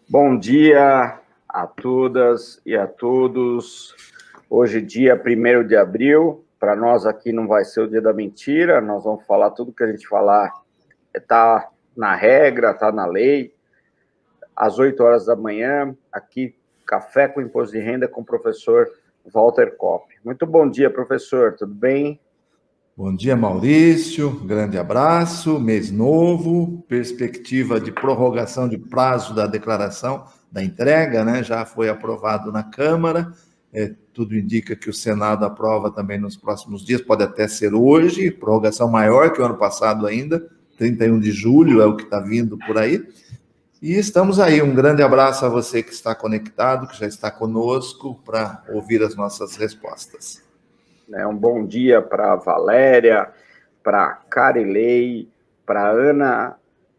Bom dia a todas e a todos. Hoje, dia 1º de abril, para nós aqui não vai ser o dia da mentira, nós vamos falar tudo que a gente falar está na regra, está na lei. Às 8 horas da manhã, aqui, Café com Imposto de Renda com o professor Walter Kopp. Muito bom dia, professor, tudo bem? Bom dia, Maurício, grande abraço, mês novo, perspectiva de prorrogação de prazo da declaração da entrega, né? Já foi aprovado na Câmara, tudo indica que o Senado aprova também nos próximos dias, pode até ser hoje, prorrogação maior que o ano passado ainda, 31 de julho é o que está vindo por aí, e estamos aí, um grande abraço a você que está conectado, que já está conosco, para ouvir as nossas respostas. Um bom dia para a Valéria, para a Carilei, para a Ana,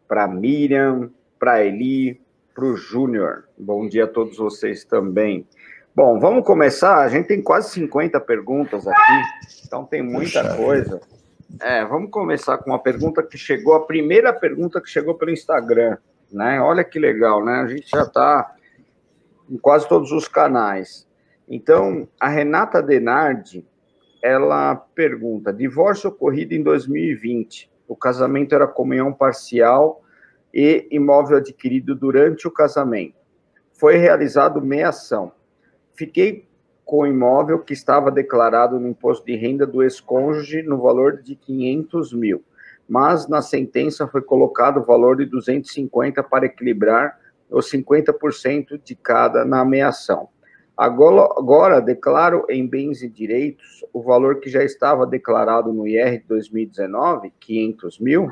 para a Miriam, para a Eli, para o Júnior. Bom dia a todos vocês também. Bom, vamos começar. A gente tem quase 50 perguntas aqui, então tem muita coisa. Vamos começar com uma pergunta que chegou, a primeira pergunta que chegou pelo Instagram, né? Olha que legal, né? A gente já está em quase todos os canais. Então, a Renata Denardi, ela pergunta: divórcio ocorrido em 2020, o casamento era comunhão parcial e imóvel adquirido durante o casamento. Foi realizado meação. Fiquei com o imóvel que estava declarado no imposto de renda do ex-cônjuge no valor de 500 mil, mas na sentença foi colocado o valor de 250 para equilibrar os 50% de cada na meação. Agora, declaro em bens e direitos o valor que já estava declarado no IR de 2019, 500 mil.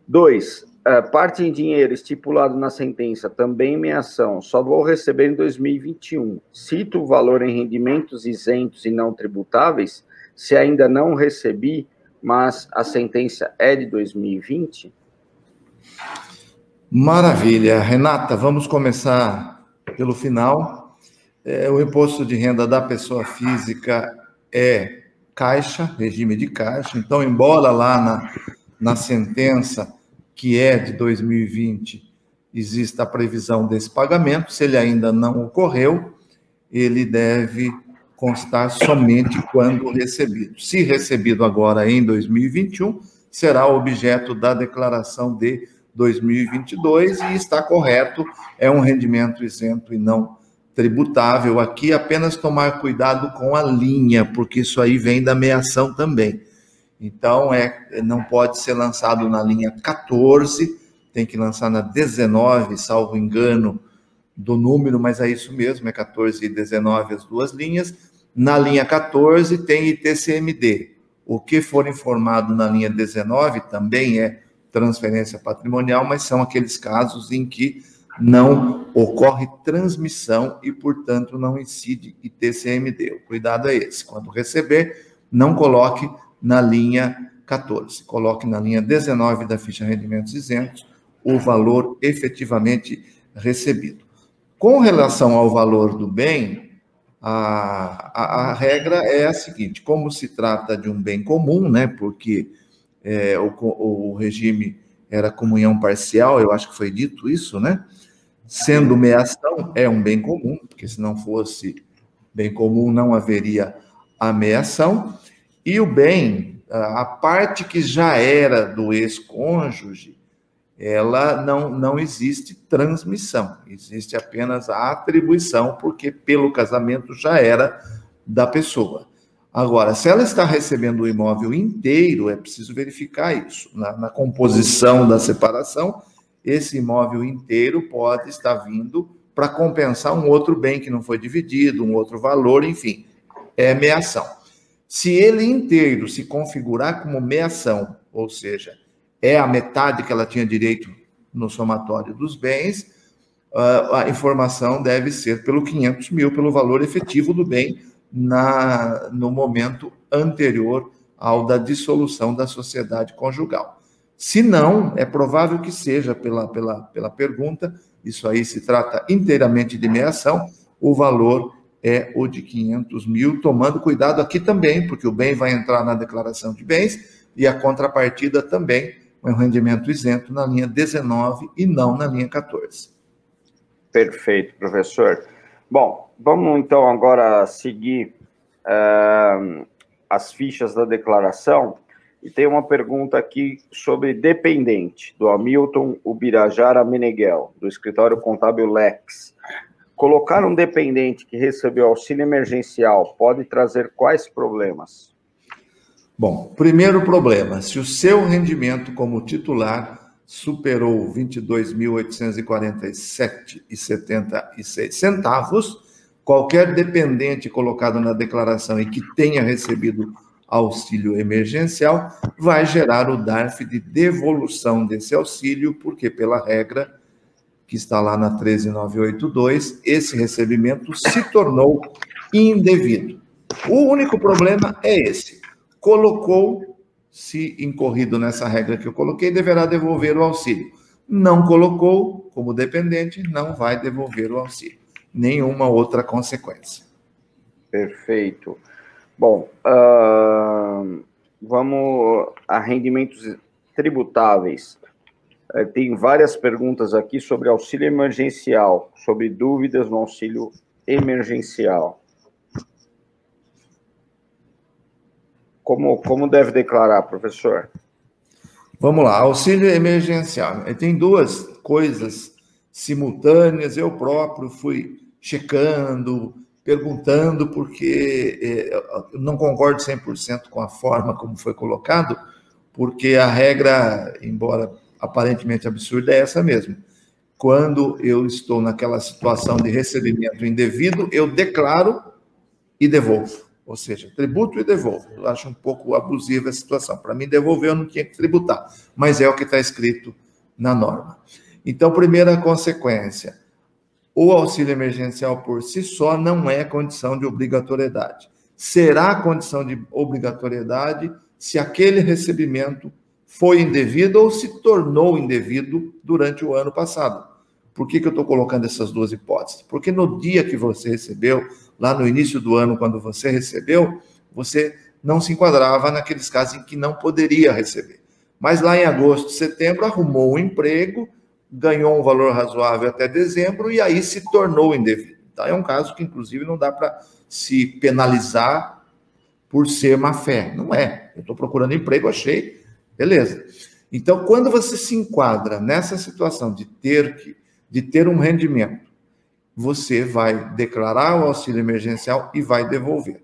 2. Parte em dinheiro estipulado na sentença, também em meação, só vou receber em 2021. Cito o valor em rendimentos isentos e não tributáveis, se ainda não recebi, mas a sentença é de 2020. Maravilha. Renata, vamos começar pelo final. O imposto de renda da pessoa física é caixa, regime de caixa. Então, embora lá na sentença, que é de 2020, exista a previsão desse pagamento, se ele ainda não ocorreu, ele deve constar somente quando recebido. Se recebido agora em 2021, será objeto da declaração de 2022 e está correto, é um rendimento isento e não tributável. Aqui apenas tomar cuidado com a linha, porque isso aí vem da meação também. Então, não pode ser lançado na linha 14, tem que lançar na 19, salvo engano do número, mas é isso mesmo, é 14 e 19 as duas linhas. Na linha 14 tem ITCMD. O que for informado na linha 19 também é transferência patrimonial, mas são aqueles casos em que não ocorre transmissão e, portanto, não incide ITCMD. O cuidado é esse. Quando receber, não coloque na linha 14, coloque na linha 19 da ficha rendimentos isentos o valor efetivamente recebido. Com relação ao valor do bem, a regra é a seguinte: como se trata de um bem comum, né, porque o regime era comunhão parcial, eu acho que foi dito isso, né? Sendo meação, é um bem comum, porque se não fosse bem comum, não haveria a meação. E o bem, a parte que já era do ex-cônjuge, ela não existe transmissão, existe apenas a atribuição, porque pelo casamento já era da pessoa. Agora, se ela está recebendo o imóvel inteiro, é preciso verificar isso. Na composição da separação, esse imóvel inteiro pode estar vindo para compensar um outro bem que não foi dividido, um outro valor, enfim, é meação. Se ele inteiro se configurar como meação, ou seja, é a metade que ela tinha direito no somatório dos bens, a informação deve ser pelo 500 mil, pelo valor efetivo do bem no momento anterior ao da dissolução da sociedade conjugal. Se não, é provável que seja, pela pergunta, isso aí se trata inteiramente de meação, o valor é o de 500 mil, tomando cuidado aqui também, porque o bem vai entrar na declaração de bens e a contrapartida também um rendimento isento na linha 19 e não na linha 14. Perfeito, professor. Bom, vamos então agora seguir as fichas da declaração. E tem uma pergunta aqui sobre dependente, do Hamilton Ubirajara Meneghel, do escritório contábil Lex. Colocar um dependente que recebeu auxílio emergencial pode trazer quais problemas? Bom, primeiro problema, se o seu rendimento como titular superou R$ 22.847,76, qualquer dependente colocado na declaração e que tenha recebido auxílio emergencial vai gerar o DARF de devolução desse auxílio, porque pela regra que está lá na 13982, esse recebimento se tornou indevido. O único problema é esse. Colocou, se incorrido nessa regra que eu coloquei, deverá devolver o auxílio. Não colocou, como dependente, não vai devolver o auxílio. Nenhuma outra consequência. Perfeito. Bom, vamos a rendimentos tributáveis. Tem várias perguntas aqui sobre auxílio emergencial, sobre dúvidas no auxílio emergencial. Como deve declarar, professor? Vamos lá, auxílio emergencial. Tem duas coisas simultâneas, eu próprio fui checando, perguntando, porque eu não concordo 100% com a forma como foi colocado, porque a regra, embora aparentemente absurda, é essa mesmo. Quando eu estou naquela situação de recebimento indevido, eu declaro e devolvo. Ou seja, tributo e devolvo. Eu acho um pouco abusiva a situação. Para mim, devolver eu não tinha que tributar, mas é o que está escrito na norma. Então, primeira consequência, o auxílio emergencial por si só não é condição de obrigatoriedade. Será condição de obrigatoriedade se aquele recebimento foi indevido ou se tornou indevido durante o ano passado. Por que eu estou colocando essas duas hipóteses? Porque no dia que você recebeu, lá no início do ano, quando você recebeu, você não se enquadrava naqueles casos em que não poderia receber. Mas lá em agosto, setembro, arrumou um emprego, ganhou um valor razoável até dezembro e aí se tornou indevido. Então, é um caso que, inclusive, não dá para se penalizar por ser má-fé. Não é. Eu estou procurando emprego, achei, beleza. Então, quando você se enquadra nessa situação de ter um rendimento, você vai declarar o auxílio emergencial e vai devolver.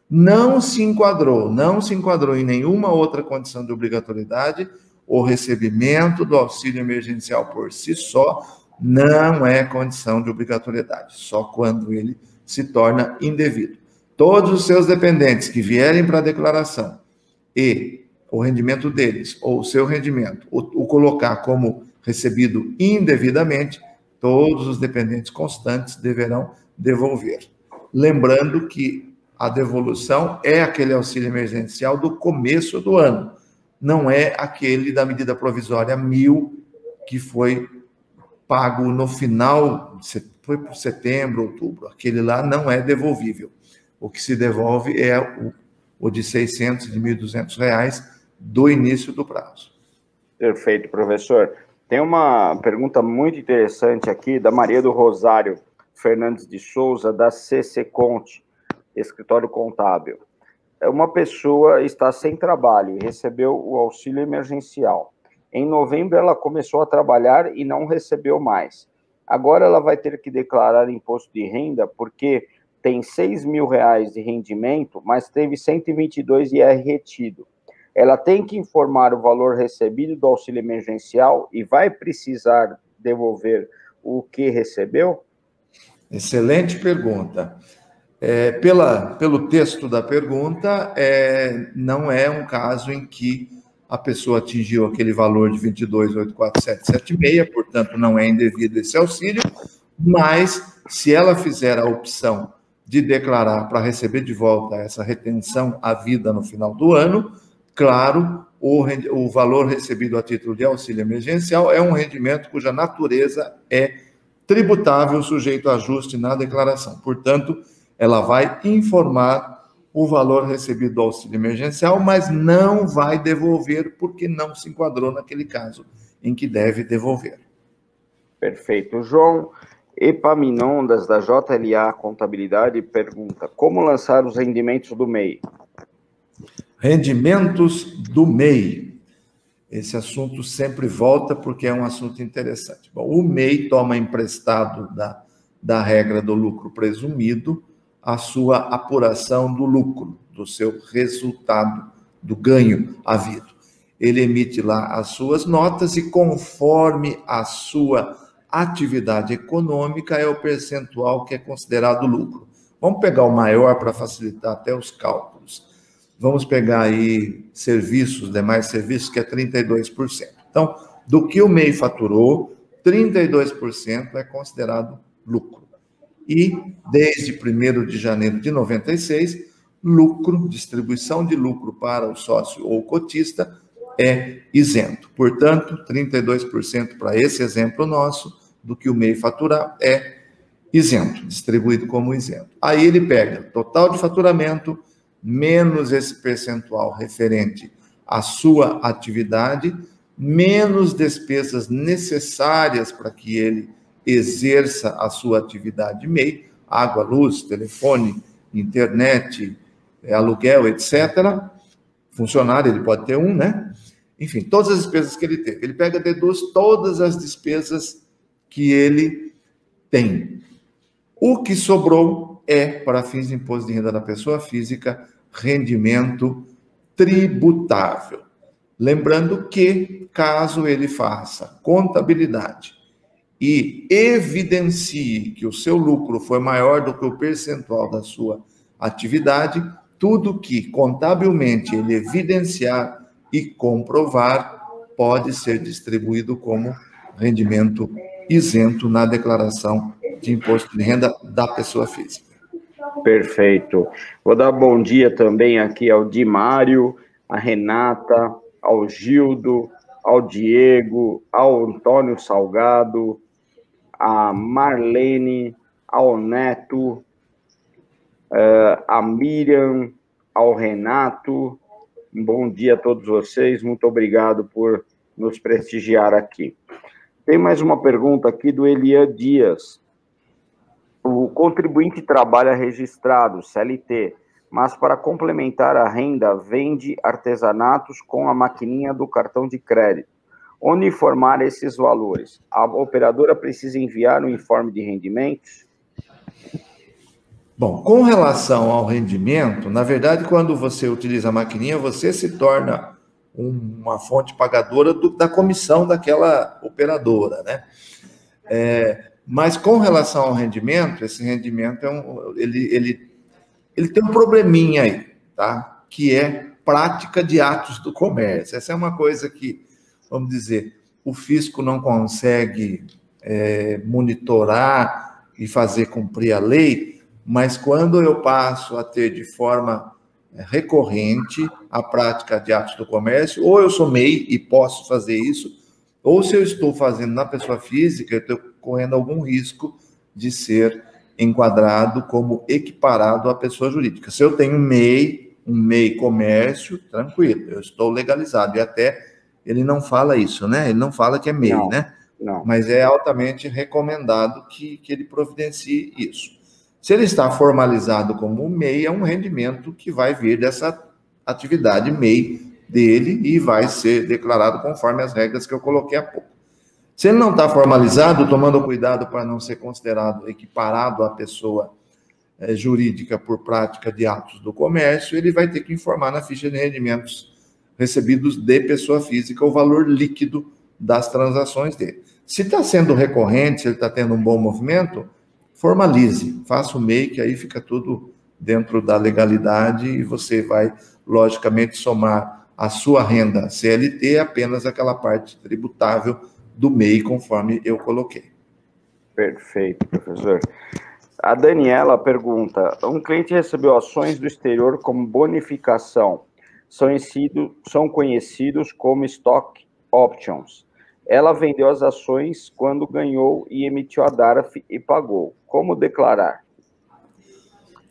Não se enquadrou em nenhuma outra condição de obrigatoriedade, o recebimento do auxílio emergencial por si só não é condição de obrigatoriedade, só quando ele se torna indevido. Todos os seus dependentes que vierem para a declaração e o rendimento deles, ou o seu rendimento, o colocar como recebido indevidamente, todos os dependentes constantes deverão devolver. Lembrando que a devolução é aquele auxílio emergencial do começo do ano, não é aquele da medida provisória 1000, que foi pago no final, foi por setembro, outubro. Aquele lá não é devolvível. O que se devolve é o de 600 e de R$ 1.200 do início do prazo. Perfeito, professor. Tem uma pergunta muito interessante aqui da Maria do Rosário Fernandes de Souza, da CC Conte, escritório contábil. Uma pessoa está sem trabalho e recebeu o auxílio emergencial. Em novembro, ela começou a trabalhar e não recebeu mais. Agora, ela vai ter que declarar imposto de renda porque tem R$ 6.000 de rendimento, mas teve 122 IR retido. Ela tem que informar o valor recebido do auxílio emergencial e vai precisar devolver o que recebeu? Excelente pergunta. Pelo texto da pergunta, não é um caso em que a pessoa atingiu aquele valor de 22.84776, portanto, não é indevido esse auxílio, mas se ela fizer a opção de declarar para receber de volta essa retenção à vida no final do ano, claro, o valor recebido a título de auxílio emergencial é um rendimento cuja natureza é tributável, sujeito a ajuste na declaração. Portanto, ela vai informar o valor recebido do auxílio emergencial, mas não vai devolver porque não se enquadrou naquele caso em que deve devolver. Perfeito. João Epaminondas, da JLA Contabilidade, pergunta: como lançar os rendimentos do MEI? Rendimentos do MEI. Esse assunto sempre volta porque é um assunto interessante. Bom, o MEI toma emprestado da regra do lucro presumido a sua apuração do lucro, do seu resultado, do ganho havido. Ele emite lá as suas notas e, conforme a sua atividade econômica, é o percentual que é considerado lucro. Vamos pegar o maior para facilitar até os cálculos. Vamos pegar aí serviços, demais serviços, que é 32%. Então, do que o MEI faturou, 32% é considerado lucro. E, desde 1º de janeiro de 96, lucro, distribuição de lucro para o sócio ou cotista é isento. Portanto, 32% para esse exemplo nosso, do que o MEI faturar, é isento, distribuído como isento. Aí ele pega total de faturamento, menos esse percentual referente à sua atividade, menos despesas necessárias para que ele exerça a sua atividade MEI, água, luz, telefone, internet, aluguel, etc. Funcionário, ele pode ter um, né? Enfim, todas as despesas que ele teve. Ele pega, deduz todas as despesas que ele tem. O que sobrou é, para fins de imposto de renda da pessoa física, rendimento tributável. Lembrando que, caso ele faça contabilidade e evidencie que o seu lucro foi maior do que o percentual da sua atividade, tudo que contabilmente ele evidenciar e comprovar pode ser distribuído como rendimento isento na declaração de imposto de renda da pessoa física. Perfeito. Vou dar bom dia também aqui ao Dimário, a Renata, ao Gildo, ao Diego, ao Antônio Salgado, a Marlene, ao Neto, a Miriam, ao Renato. Bom dia a todos vocês, muito obrigado por nos prestigiar aqui. Tem mais uma pergunta aqui do Elian Dias. O contribuinte trabalha registrado, CLT, mas para complementar a renda vende artesanatos com a maquininha do cartão de crédito. Onde informar esses valores? A operadora precisa enviar um informe de rendimentos? Bom, com relação ao rendimento, na verdade, quando você utiliza a maquininha, você se torna uma fonte pagadora da comissão daquela operadora, né? Mas com relação ao rendimento, esse rendimento ele tem um probleminha aí, tá? Que é prática de atos do comércio. Essa é uma coisa que, vamos dizer, o fisco não consegue monitorar e fazer cumprir a lei, mas quando eu passo a ter de forma recorrente a prática de atos do comércio, ou eu sou MEI e posso fazer isso, ou se eu estou fazendo na pessoa física, eu estou correndo algum risco de ser enquadrado como equiparado à pessoa jurídica. Se eu tenho um MEI comércio, tranquilo, eu estou legalizado. E até ele não fala isso, né? Ele não fala que é MEI, Não, né? Não. Mas é altamente recomendado que ele providencie isso. Se ele está formalizado como MEI, é um rendimento que vai vir dessa atividade MEI dele e vai ser declarado conforme as regras que eu coloquei há pouco. Se ele não está formalizado, tomando cuidado para não ser considerado equiparado à pessoa jurídica por prática de atos do comércio, ele vai ter que informar na ficha de rendimentos recebidos de pessoa física o valor líquido das transações dele. Se está sendo recorrente, se ele está tendo um bom movimento, formalize, faça o MEI, que aí fica tudo dentro da legalidade e você vai, logicamente, somar a sua renda CLT apenas aquela parte tributável do MEI, conforme eu coloquei. Perfeito, professor. A Daniela pergunta: um cliente recebeu ações do exterior como bonificação, são conhecidos como stock options. Ela vendeu as ações quando ganhou e emitiu a DARF e pagou. Como declarar?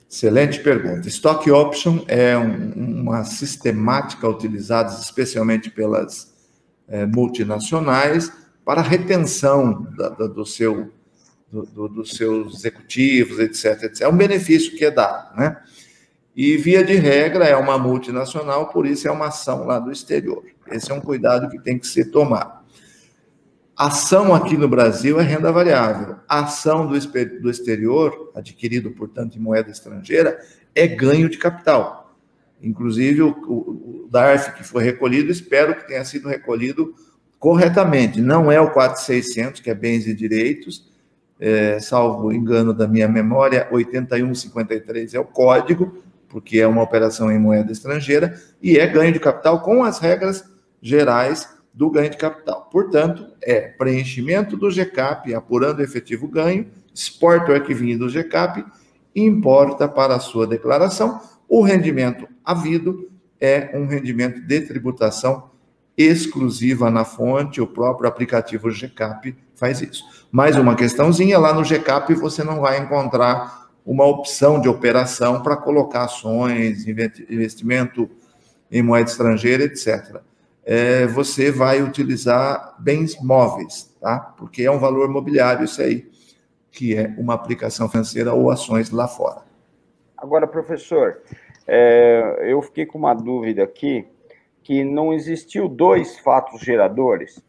Excelente pergunta. Stock option é uma sistemática utilizada especialmente pelas multinacionais para retenção dos seus executivos, etc, etc. É um benefício que é dado, né? E, via de regra, é uma multinacional, por isso é uma ação lá do exterior. Esse é um cuidado que tem que ser tomado. Ação aqui no Brasil é renda variável. A ação do exterior, adquirido, portanto, em moeda estrangeira, é ganho de capital. Inclusive, o DARF que foi recolhido, espero que tenha sido recolhido corretamente. Não é o 4.600, que é bens e direitos, salvo engano da minha memória, 8153 é o código, porque é uma operação em moeda estrangeira, e é ganho de capital com as regras gerais do ganho de capital. Portanto, é preenchimento do GCAP, apurando o efetivo ganho, exporta o arquivinho do GCAP, importa para a sua declaração. O rendimento havido é um rendimento de tributação exclusiva na fonte, o próprio aplicativo GCAP faz isso. Mais uma questãozinha, lá no GCAP você não vai encontrar uma opção de operação para colocar ações, investimento em moeda estrangeira, etc. Você vai utilizar bens móveis, tá? Porque é um valor mobiliário isso aí, que é uma aplicação financeira ou ações lá fora. Agora, professor, eu fiquei com uma dúvida aqui, que não existiu 2 fatos geradores.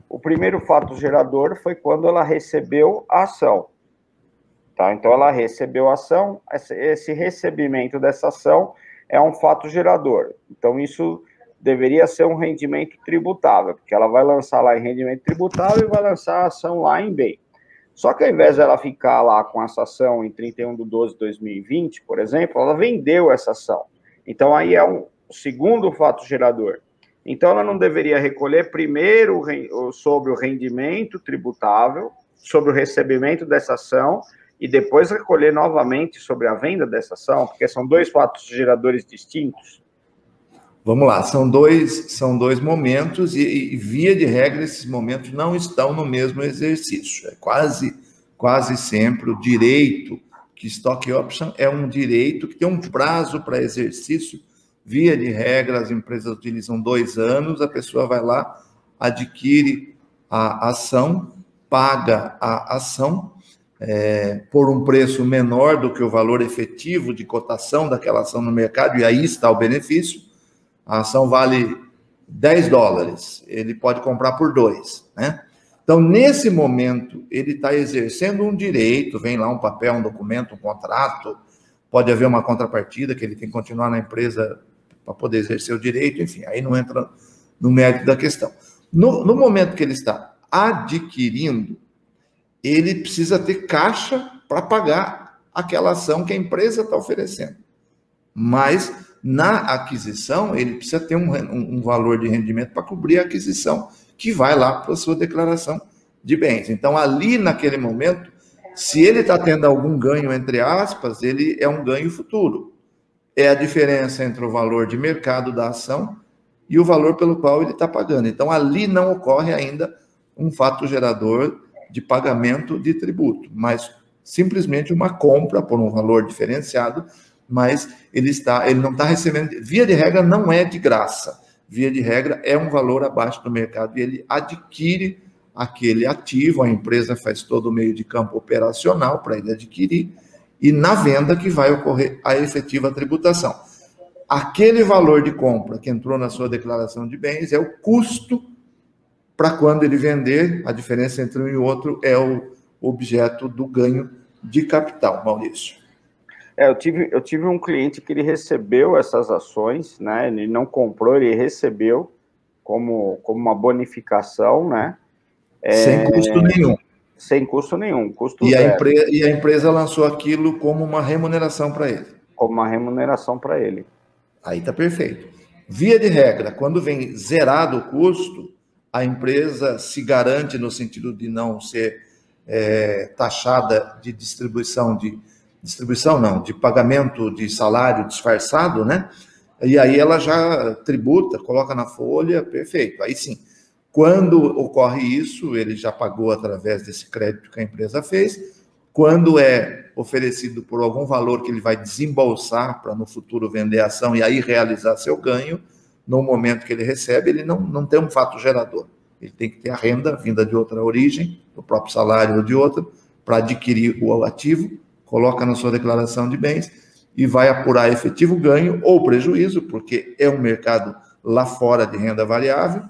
O primeiro fato gerador foi quando ela recebeu a ação. Tá? Então, ela recebeu a ação, esse recebimento dessa ação é um fato gerador. Então, isso deveria ser um rendimento tributável, porque ela vai lançar lá em rendimento tributável e vai lançar a ação lá em bem. Só que ao invés de ela ficar lá com essa ação em 31/12/2020, por exemplo, ela vendeu essa ação. Então, aí é um segundo fato gerador. Então, ela não deveria recolher primeiro sobre o rendimento tributável, sobre o recebimento dessa ação, e depois recolher novamente sobre a venda dessa ação, porque são 2 fatos geradores distintos? Vamos lá, são dois momentos e, via de regra, esses momentos não estão no mesmo exercício. É quase sempre o direito, que stock option é um direito que tem um prazo para exercício. Via de regra, as empresas utilizam 2 anos, a pessoa vai lá, adquire a ação, paga a ação, por um preço menor do que o valor efetivo de cotação daquela ação no mercado, e aí está o benefício. A ação vale $10, ele pode comprar por 2, né? Então, nesse momento, ele está exercendo um direito, vem lá um papel, um documento, um contrato, pode haver uma contrapartida, que ele tem que continuar na empresa para poder exercer o direito, enfim, aí não entra no mérito da questão. No momento que ele está adquirindo, ele precisa ter caixa para pagar aquela ação que a empresa está oferecendo. Mas, na aquisição, ele precisa ter um valor de rendimento para cobrir a aquisição, que vai lá para a sua declaração de bens. Então, ali, naquele momento, se ele está tendo algum ganho, entre aspas, ele é um ganho futuro. É a diferença entre o valor de mercado da ação e o valor pelo qual ele está pagando. Então, ali não ocorre ainda um fato gerador de pagamento de tributo, mas simplesmente uma compra por um valor diferenciado, mas ele não está recebendo, via de regra não é de graça, via de regra é um valor abaixo do mercado e ele adquire aquele ativo, a empresa faz todo o meio de campo operacional para ele adquirir, e na venda que vai ocorrer a efetiva tributação. Aquele valor de compra que entrou na sua declaração de bens é o custo para quando ele vender, a diferença entre um e outro é o objeto do ganho de capital, Maurício. Eu tive um cliente que ele recebeu essas ações, né? Ele não comprou, ele recebeu como uma bonificação, né? Sem custo nenhum. Sem custo nenhum, custo zero. E a empresa lançou aquilo como uma remuneração para ele. Como uma remuneração para ele. Aí está perfeito. Via de regra, quando vem zerado o custo, a empresa se garante no sentido de não ser taxada de de pagamento de salário disfarçado, né? E aí ela já tributa, coloca na folha, perfeito. Aí sim, quando ocorre isso, ele já pagou através desse crédito que a empresa fez, quando é oferecido por algum valor que ele vai desembolsar para no futuro vender a ação e aí realizar seu ganho, no momento que ele recebe, ele não tem um fato gerador. Ele tem que ter a renda vinda de outra origem, do próprio salário ou de outra, para adquirir o ativo, coloca na sua declaração de bens e vai apurar efetivo ganho ou prejuízo, porque é um mercado lá fora de renda variável,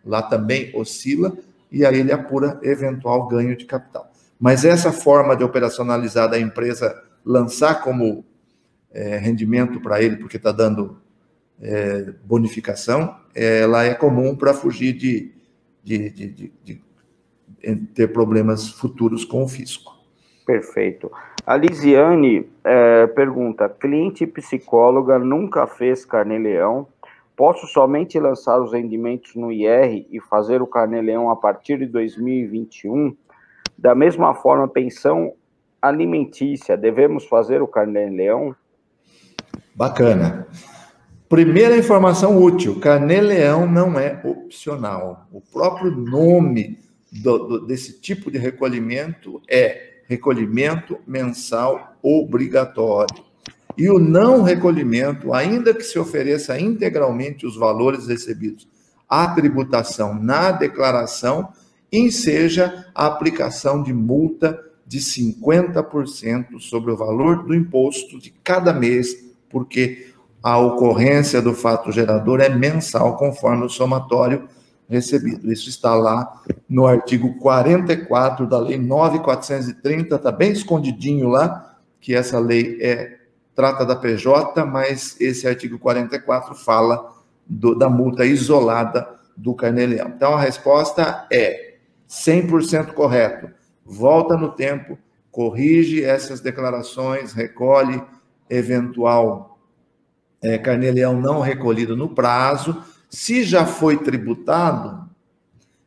lá também oscila, e aí ele apura eventual ganho de capital. Mas essa forma de operacionalizar da empresa, lançar como rendimento para ele, porque está dando bonificação, ela é comum para fugir de ter problemas futuros com o fisco. Perfeito. A Lisiane pergunta, cliente psicóloga nunca fez carnê-leão, posso somente lançar os rendimentos no IR e fazer o carnê-leão a partir de 2021? Da mesma forma, pensão alimentícia, devemos fazer o carnê-leão? Bacana. Primeira informação útil, carnê-leão não é opcional. O próprio nome desse tipo de recolhimento é recolhimento mensal obrigatório. E o não recolhimento, ainda que se ofereça integralmente os valores recebidos à tributação na declaração, enseja a aplicação de multa de 50% sobre o valor do imposto de cada mês, porque a ocorrência do fato gerador é mensal, conforme o somatório recebido. Isso está lá no artigo 44 da Lei 9.430, está bem escondidinho lá, que essa lei trata da PJ, mas esse artigo 44 fala da multa isolada do carnê-leão. Então, a resposta é 100% correto. Volta no tempo, corrige essas declarações, recolhe eventual carnê-leão não recolhido no prazo. Se já foi tributado,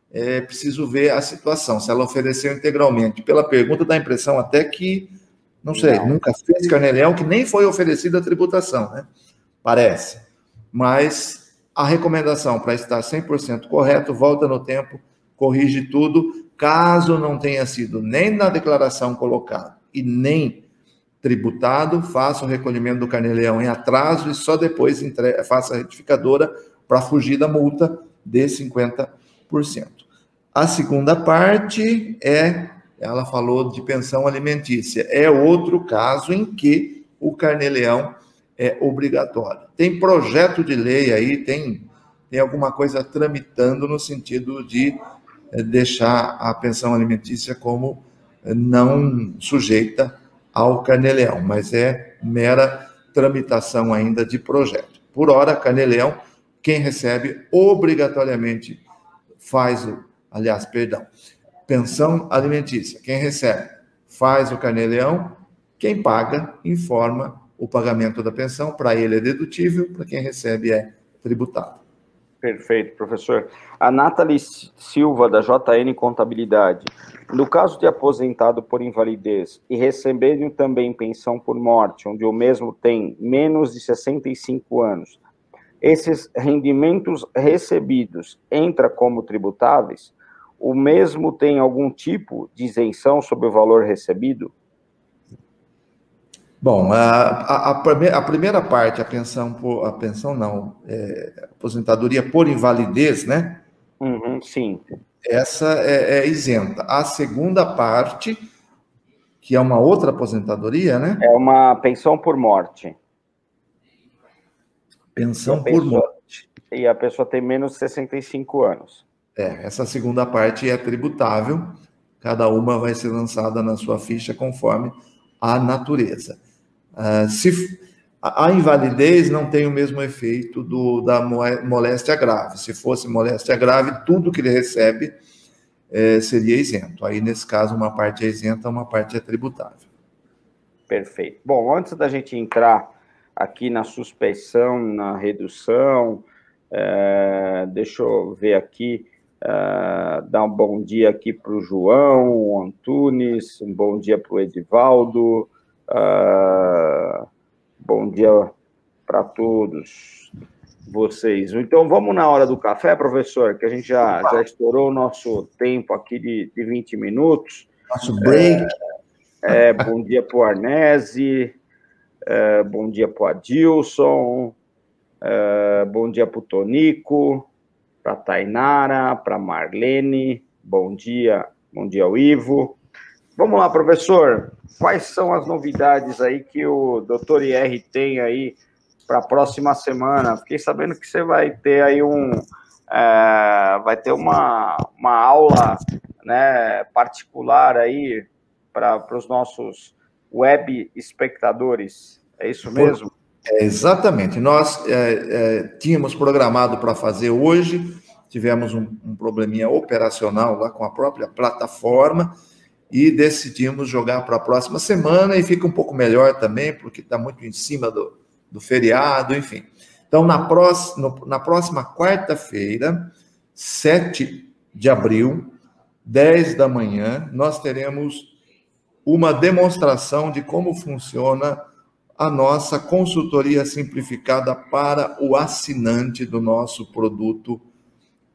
é preciso ver a situação, se ela ofereceu integralmente. Pela pergunta, dá a impressão até que, não sei, nunca fez carnê-leão, que nem foi oferecida a tributação, né? Parece. Mas a recomendação para estar 100% correto, volta no tempo, corrige tudo, caso não tenha sido nem na declaração colocado e nem tributado, faça o recolhimento do carnê-leão em atraso e só depois faça a retificadora para fugir da multa de 50%. A segunda parte ela falou de pensão alimentícia, é outro caso em que o carnê-leão é obrigatório. Tem projeto de lei aí, tem alguma coisa tramitando no sentido de deixar a pensão alimentícia como não sujeita ao carnê-leão, mas é mera tramitação ainda de projeto. Por hora, carnê-leão, quem recebe obrigatoriamente pensão alimentícia. Quem recebe faz o carnê-leão, quem paga informa o pagamento da pensão, para ele é dedutível, para quem recebe é tributado. Perfeito, professor. A Nathalie Silva, da JN Contabilidade. No caso de aposentado por invalidez e recebendo também pensão por morte, onde o mesmo tem menos de 65 anos, esses rendimentos recebidos entram como tributáveis? O mesmo tem algum tipo de isenção sobre o valor recebido? Bom, a primeira parte, aposentadoria por invalidez, né? Sim. Essa é isenta. A segunda parte, que é uma outra aposentadoria, né? É uma pensão por morte. Pensão por morte. E a pessoa tem menos de 65 anos. Essa segunda parte é tributável, cada uma vai ser lançada na sua ficha conforme a natureza. Se a invalidez não tem o mesmo efeito da moléstia grave. Se fosse moléstia grave, tudo que ele recebe seria isento. Aí, nesse caso, uma parte é isenta, uma parte é tributável. Perfeito. Bom, antes da gente entrar aqui na suspensão, na redução, deixa eu ver aqui, dar um bom dia aqui para o João Antunes, um bom dia para o Edivaldo, bom dia para todos vocês. Então, vamos na hora do café, professor, que a gente já estourou o nosso tempo aqui de 20 minutos. Nosso break. Bom dia para o Arnese, bom dia para o Adilson, bom dia para o Tonico, para a Tainara, para a Marlene, bom dia ao Ivo. Vamos lá, professor, quais são as novidades aí que o Dr. IR tem aí para a próxima semana? Fiquei sabendo que você vai ter aí uma aula, né, particular aí para os nossos web espectadores. É isso mesmo? Exatamente. Nós tínhamos programado para fazer hoje, tivemos um probleminha operacional lá com a própria plataforma e decidimos jogar para a próxima semana, e fica um pouco melhor também, porque está muito em cima do feriado, enfim. Então, na próxima quarta-feira, 7 de abril, 10 da manhã, nós teremos uma demonstração de como funciona a nossa consultoria simplificada para o assinante do nosso produto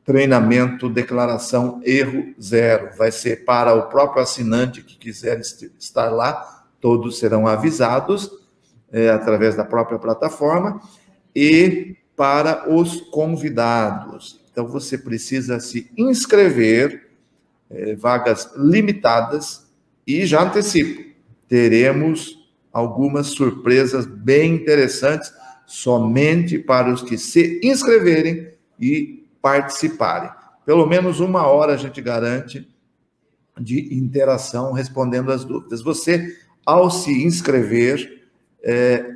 Treinamento Declaração Erro Zero. Vai ser para o próprio assinante que quiser estar lá, todos serão avisados através da própria plataforma, e para os convidados. Então, você precisa se inscrever, vagas limitadas, e já antecipo, teremos algumas surpresas bem interessantes, somente para os que se inscreverem e participarem. Pelo menos 1 hora a gente garante de interação respondendo as dúvidas. Você, ao se inscrever,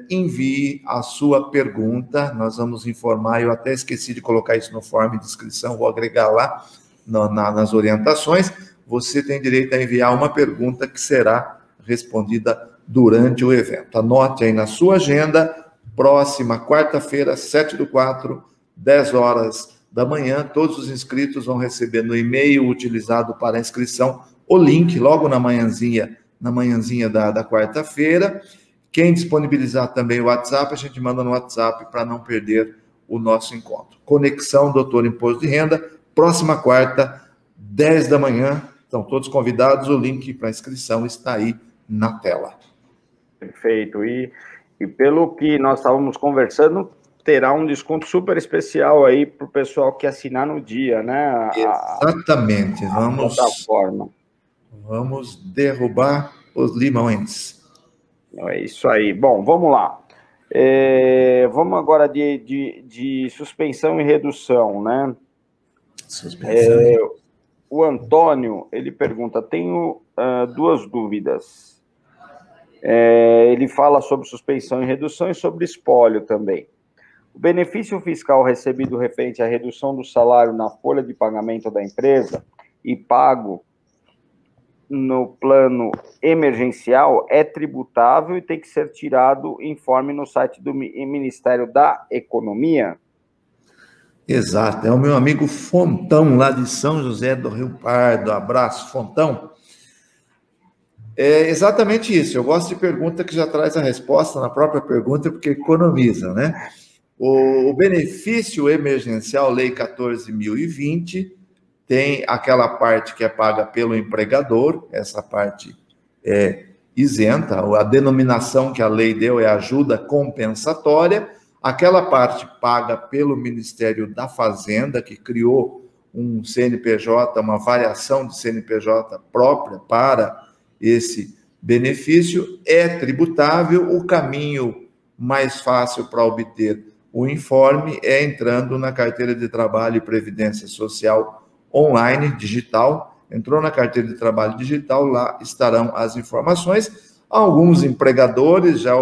envie a sua pergunta, nós vamos informar, eu até esqueci de colocar isso no form de inscrição, vou agregar lá nas orientações. Você tem direito a enviar uma pergunta que será respondida durante o evento. Anote aí na sua agenda, próxima quarta-feira, 7/4, 10 horas da manhã, todos os inscritos vão receber no e-mail utilizado para a inscrição o link logo na manhãzinha da quarta-feira. Quem disponibilizar também o WhatsApp, a gente manda no WhatsApp para não perder o nosso encontro. Conexão Doutor Imposto de Renda, próxima quarta, 10 da manhã. Estão todos convidados, o link para inscrição está aí na tela. Perfeito. E pelo que nós estávamos conversando, terá um desconto super especial aí para o pessoal que assinar no dia, né? Exatamente. Vamos derrubar os limões. É isso aí. Bom, vamos lá. Vamos agora de suspensão e redução, né? O Antônio, ele pergunta, tenho 2 dúvidas. Ele fala sobre suspensão e redução e sobre espólio também. O benefício fiscal recebido referente à redução do salário na folha de pagamento da empresa e pago no plano emergencial é tributável e tem que ser tirado informe no site do Ministério da Economia? Exato, é o meu amigo Fontão, lá de São José do Rio Pardo. Abraço, Fontão. É exatamente isso, eu gosto de pergunta que já traz a resposta na própria pergunta, porque economiza, né? O benefício emergencial, Lei 14.020, tem aquela parte que é paga pelo empregador, essa parte é isenta, a denominação que a lei deu é ajuda compensatória, aquela parte paga pelo Ministério da Fazenda, que criou um CNPJ, uma variação de CNPJ própria para esse benefício, é tributável. O caminho mais fácil para obter o informe é entrando na carteira de trabalho e previdência social online, digital. Entrou na carteira de trabalho digital, lá estarão as informações. Alguns empregadores já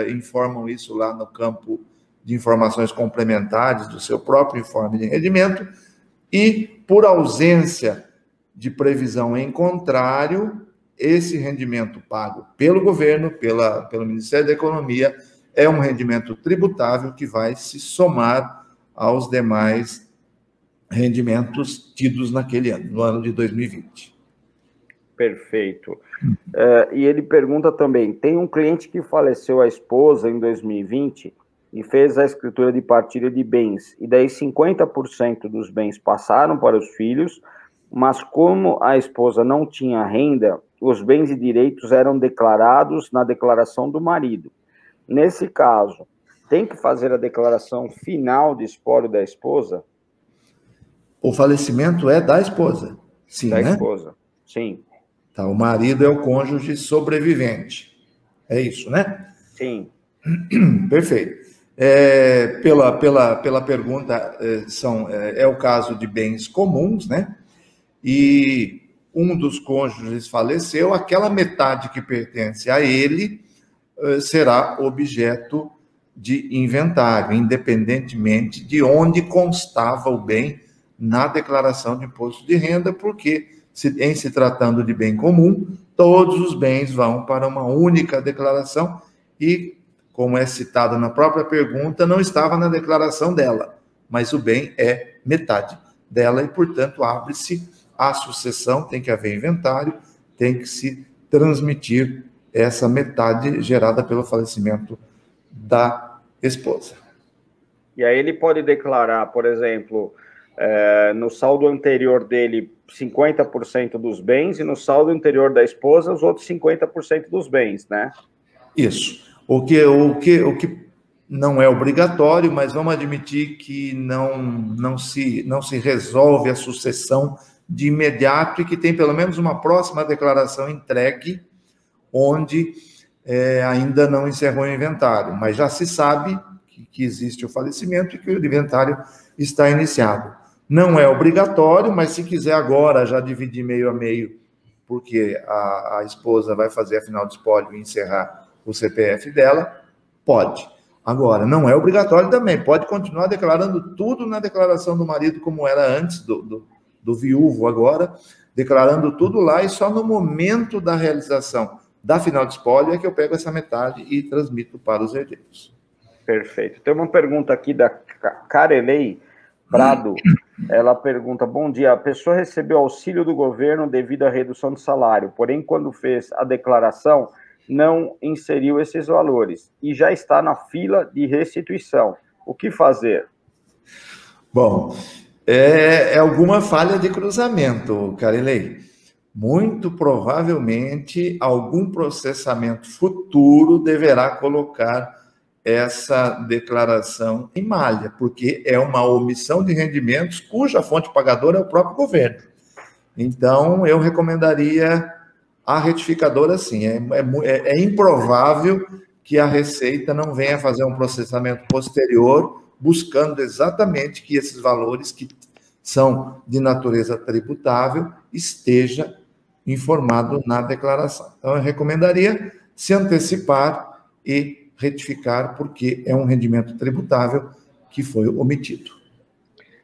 informam isso lá no campo de informações complementares do seu próprio informe de rendimento, e por ausência de previsão em contrário, esse rendimento pago pelo governo, pelo Ministério da Economia, é um rendimento tributável que vai se somar aos demais rendimentos tidos naquele ano, no ano de 2020. Perfeito. E ele pergunta também, tem um cliente que faleceu a esposa em 2020 e fez a escritura de partilha de bens, e daí 50% dos bens passaram para os filhos mas como a esposa não tinha renda, os bens e direitos eram declarados na declaração do marido. Nesse caso, tem que fazer a declaração final de espólio da esposa? O falecimento é da esposa, sim, da né? esposa, sim. Tá, o marido é o cônjuge sobrevivente. É isso, né? Sim. Perfeito. Pela pergunta, é o caso de bens comuns, né? E um dos cônjuges faleceu, aquela metade que pertence a ele será objeto de inventário, independentemente de onde constava o bem na declaração de imposto de renda, porque, em se tratando de bem comum, todos os bens vão para uma única declaração e, como é citado na própria pergunta, não estava na declaração dela, mas o bem é metade dela e, portanto, abre-se a sucessão, tem que haver inventário, tem que se transmitir essa metade gerada pelo falecimento da esposa. E aí ele pode declarar, por exemplo, no saldo anterior dele 50% dos bens e no saldo anterior da esposa os outros 50% dos bens, né? Isso. O que não é obrigatório, mas vamos admitir que não se resolve a sucessão de imediato e que tem pelo menos uma próxima declaração entregue, onde ainda não encerrou o inventário, mas já se sabe que existe o falecimento e que o inventário está iniciado. Não é obrigatório, mas se quiser agora já dividir meio a meio, porque a esposa vai fazer a final de espólio e encerrar o CPF dela, pode. Agora, não é obrigatório também, pode continuar declarando tudo na declaração do marido, como era antes do viúvo agora, declarando tudo lá, e só no momento da realização da final de espólio é que eu pego essa metade e transmito para os herdeiros. Perfeito. Tem uma pergunta aqui da Carelei Prado. Ela pergunta: bom dia, a pessoa recebeu auxílio do governo devido à redução de salário, porém, quando fez a declaração, não inseriu esses valores e já está na fila de restituição. O que fazer? Bom, é alguma falha de cruzamento, Carelei. Muito provavelmente, algum processamento futuro deverá colocar essa declaração em malha, porque é uma omissão de rendimentos cuja fonte pagadora é o próprio governo. Então, eu recomendaria a retificadora, sim. É improvável que a Receita não venha fazer um processamento posterior, buscando exatamente que esses valores que são de natureza tributável esteja informado na declaração. Então, eu recomendaria se antecipar e retificar, porque é um rendimento tributável que foi omitido.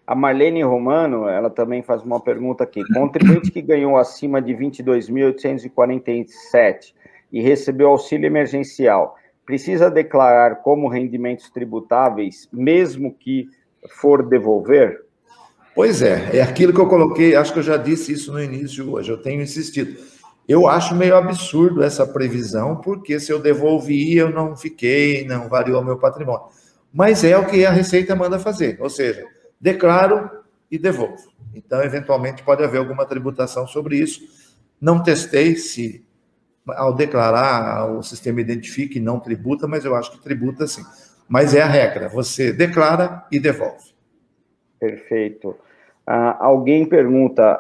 A Marlene Romano, ela também faz uma pergunta aqui. Contribuinte que ganhou acima de 22.847 e recebeu auxílio emergencial, precisa declarar como rendimentos tributáveis, mesmo que for devolver? Pois é aquilo que eu coloquei, acho que eu já disse isso no início hoje, eu tenho insistido. Eu acho meio absurdo essa previsão, porque se eu devolvi, eu não fiquei, não variou meu patrimônio. Mas é o que a Receita manda fazer, ou seja, declaro e devolvo. Então, eventualmente, pode haver alguma tributação sobre isso. Não testei se, ao declarar, o sistema identifica e não tributa, mas eu acho que tributa sim. Mas é a regra, você declara e devolve. Perfeito. Alguém pergunta,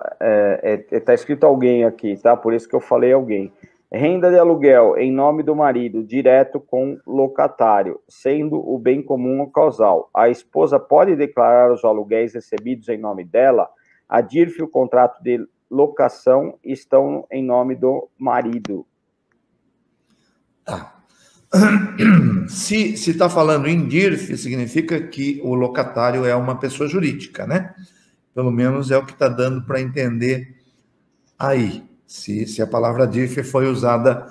está escrito alguém aqui, tá? Por isso que eu falei alguém. Renda de aluguel em nome do marido, direto com locatário, sendo o bem comum o causal. A esposa pode declarar os aluguéis recebidos em nome dela? A DIRF e o contrato de locação estão em nome do marido. Tá. Se está falando em DIRF, significa que o locatário é uma pessoa jurídica, né? Pelo menos é o que está dando para entender aí, se a palavra DIRF foi usada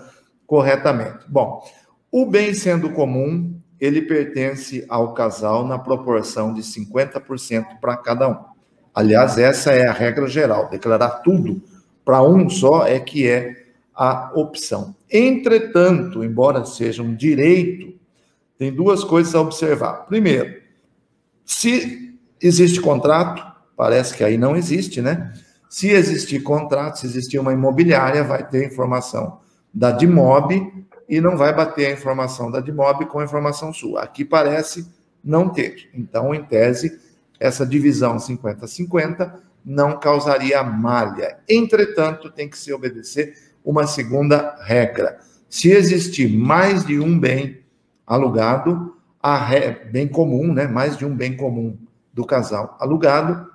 corretamente. Bom, o bem sendo comum, ele pertence ao casal na proporção de 50% para cada um. Aliás, essa é a regra geral, declarar tudo para um só é que é a opção. Entretanto, embora seja um direito, tem duas coisas a observar. Primeiro, se existe contrato, parece que aí não existe, né? Se existir contrato, se existir uma imobiliária, vai ter informação da DIMOB e não vai bater a informação da DIMOB com a informação sua. Aqui parece não ter. Então, em tese, essa divisão 50-50 não causaria malha. Entretanto, tem que se obedecer uma segunda regra. Se existir mais de um bem alugado, bem comum, né? Mais de um bem comum do casal alugado,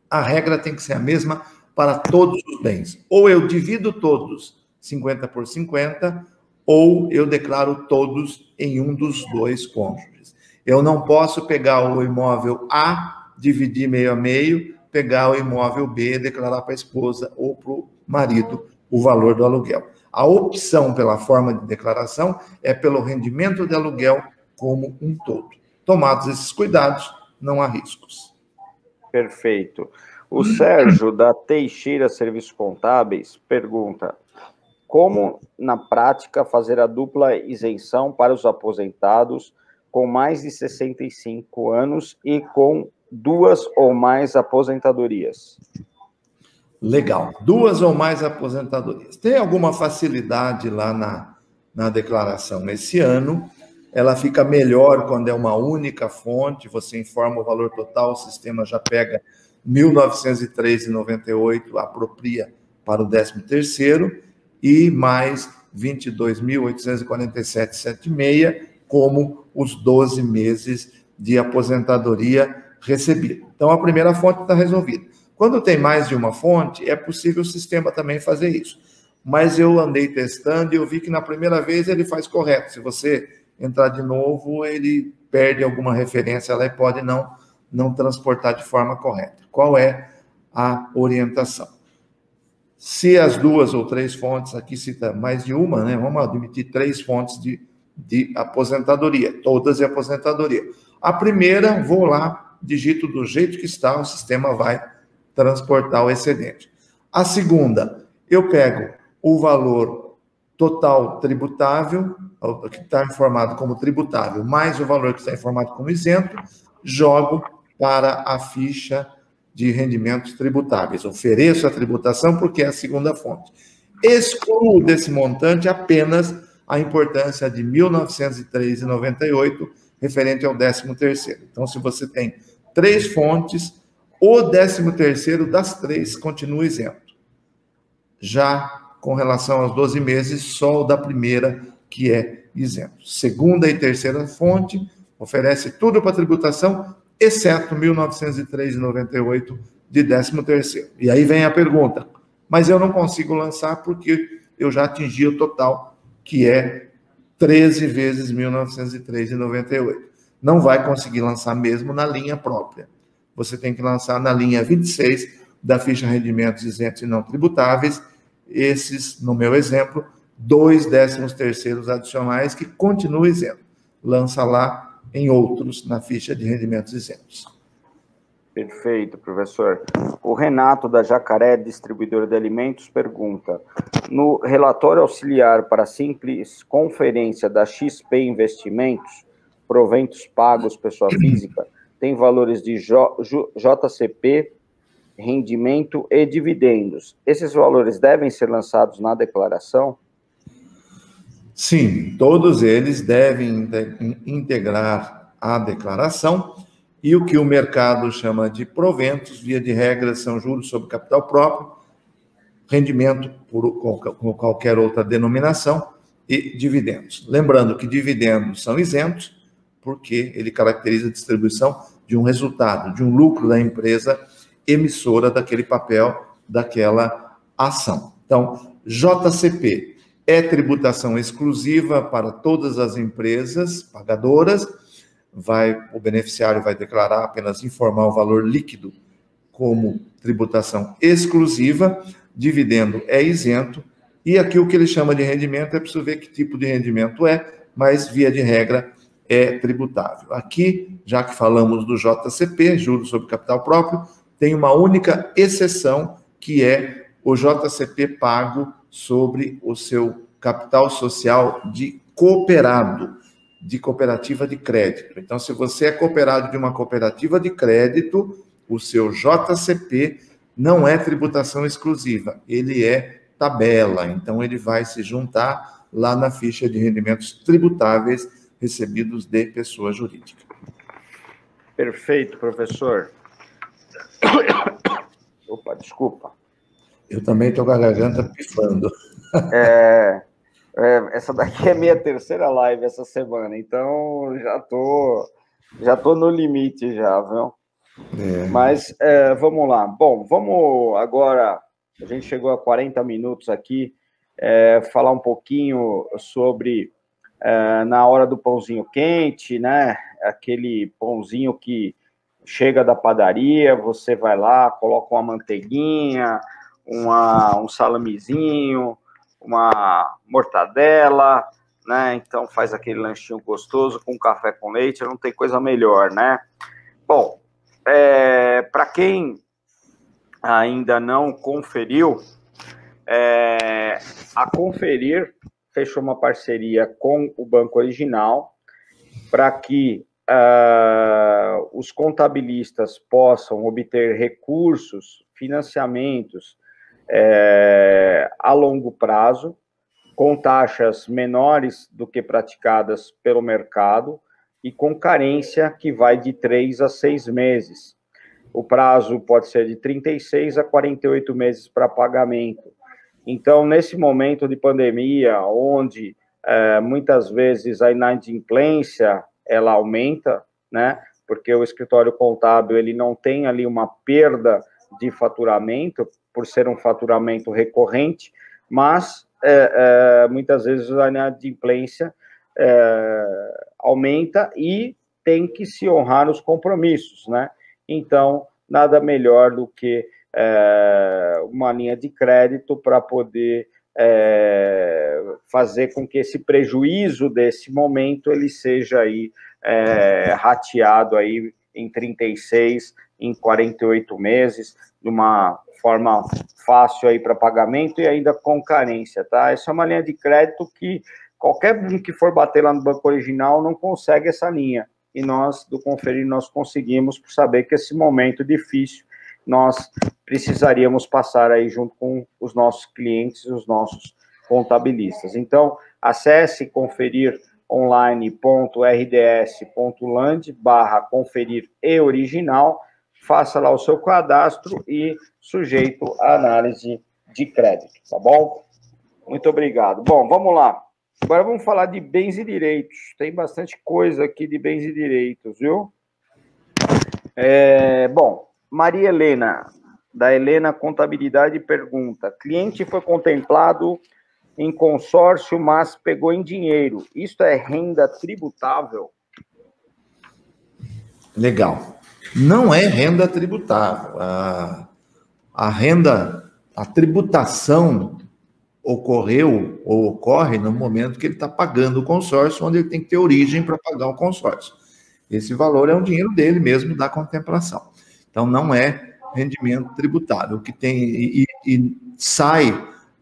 a regra tem que ser a mesma para todos os bens. Ou eu divido todos 50 por 50, ou eu declaro todos em um dos dois cônjuges. Eu não posso pegar o imóvel A, dividir meio a meio, pegar o imóvel B, declarar para a esposa ou para o marido o valor do aluguel. A opção pela forma de declaração é pelo rendimento de aluguel como um todo. Tomados esses cuidados, não há riscos. Perfeito. O Sérgio, da Teixeira Serviços Contábeis, pergunta: como, na prática, fazer a dupla isenção para os aposentados com mais de 65 anos e com 2 ou mais aposentadorias? Legal. 2 ou mais aposentadorias. Tem alguma facilidade lá na declaração? Esse ano, ela fica melhor quando é uma única fonte, você informa o valor total, o sistema já pega R$ 1.903,98, apropria para o 13º, e mais R$ 22.847,76, como os 12 meses de aposentadoria recebida. Então, a primeira fonte está resolvida. Quando tem mais de uma fonte, é possível o sistema também fazer isso. Mas eu andei testando e eu vi que na primeira vez ele faz correto. Se você entrar de novo, ele perde alguma referência lá e pode não transportar de forma correta. Qual é a orientação? Se as 2 ou 3 fontes, aqui cita mais de uma, né? Vamos admitir 3 fontes de aposentadoria, todas de aposentadoria. A primeira, vou lá, digito do jeito que está, o sistema vai transportar o excedente. A segunda, eu pego o valor total tributável, que está informado como tributável, mais o valor que está informado como isento, jogo para a ficha de rendimentos tributáveis. Ofereço a tributação porque é a segunda fonte. Excluo desse montante apenas a importância de R$ 1.903,98, referente ao 13º. Então, se você tem 3 fontes, o 13º das 3 continua isento. Já com relação aos 12 meses, só o da primeira que é isento. Segunda e terceira fonte oferece tudo para tributação, exceto R$ 1.903,98 de 13º. E aí vem a pergunta, mas eu não consigo lançar porque eu já atingi o total, que é 13 vezes R$ 1.903,98. Não vai conseguir lançar mesmo na linha própria. Você tem que lançar na linha 26 da ficha rendimentos isentos e não tributáveis, esses, no meu exemplo, 2 13º adicionais que continuam isentos. Lança lá em outros, na ficha de rendimentos isentos. Perfeito, professor. O Renato, da Jacaré, distribuidor de alimentos, pergunta: no relatório auxiliar para a simples conferência da XP Investimentos, proventos pagos pessoa física, tem valores de JCP, rendimento e dividendos. Esses valores devem ser lançados na declaração? Sim, todos eles devem integrar a declaração, e o que o mercado chama de proventos, via de regra, são juros sobre capital próprio, rendimento com qualquer outra denominação e dividendos. Lembrando que dividendos são isentos, porque ele caracteriza a distribuição de um resultado, de um lucro da empresa emissora daquele papel, daquela ação. Então, JCP é tributação exclusiva para todas as empresas pagadoras. O beneficiário vai declarar, apenas informar o valor líquido como tributação exclusiva. Dividendo é isento. E aqui o que ele chama de rendimento é preciso ver que tipo de rendimento é, mas via de regra é tributável. Aqui, já que falamos do JCP, juros sobre capital próprio, tem uma única exceção, que é o JCP pago sobre o seu capital social de cooperado, de cooperativa de crédito. Então, se você é cooperado de uma cooperativa de crédito, o seu JCP não é tributação exclusiva, ele é tabela, então ele vai se juntar lá na ficha de rendimentos tributáveis recebidos de pessoa jurídica. Perfeito, professor. Opa, desculpa. Eu também estou com a garganta pifando. Essa daqui é minha terceira live essa semana, então já tô no limite já, viu? Mas vamos lá. Bom, vamos agora, a gente chegou a 40 minutos aqui, falar um pouquinho sobre na hora do pãozinho quente, né? Aquele pãozinho que chega da padaria, você vai lá, coloca uma manteiguinha, um salamizinho, uma mortadela, né? Então faz aquele lanchinho gostoso com café com leite, não tem coisa melhor, né? Bom, para quem ainda não conferiu, a Conferir fechou uma parceria com o Banco Original para que os contabilistas possam obter recursos, financiamentos a longo prazo, com taxas menores do que praticadas pelo mercado e com carência que vai de 3 a 6 meses. O prazo pode ser de 36 a 48 meses para pagamento. Então, nesse momento de pandemia, onde muitas vezes a inadimplência ela aumenta, né? Porque o escritório contábil ele não tem ali uma perda de faturamento, por ser um faturamento recorrente, mas muitas vezes a inadimplência aumenta e tem que se honrar os compromissos, né? Então, nada melhor do que uma linha de crédito para poder fazer com que esse prejuízo desse momento ele seja aí rateado aí em 36, em 48 meses, de uma forma fácil aí para pagamento e ainda com carência, tá? Essa é uma linha de crédito que qualquer um que for bater lá no Banco Original não consegue essa linha. E nós, do Conferir, nós conseguimos, por saber que esse momento difícil, nós precisaríamos passar aí junto com os nossos clientes, os nossos contabilistas. Então, acesse conferironline.rds.land/conferir e original, faça lá o seu cadastro e sujeito à análise de crédito, tá bom? Muito obrigado. Bom, vamos lá. Agora vamos falar de bens e direitos. Tem bastante coisa aqui de bens e direitos, viu? Bom, Maria Helena, da Helena Contabilidade, pergunta: cliente foi contemplado em consórcio, mas pegou em dinheiro. Isto é renda tributável? Legal. Não é renda tributável. A tributação ocorreu ou ocorre no momento que ele está pagando o consórcio, onde ele tem que ter origem para pagar o consórcio. Esse valor é o dinheiro dele mesmo da contemplação. Então, não é rendimento tributável. O que tem e sai,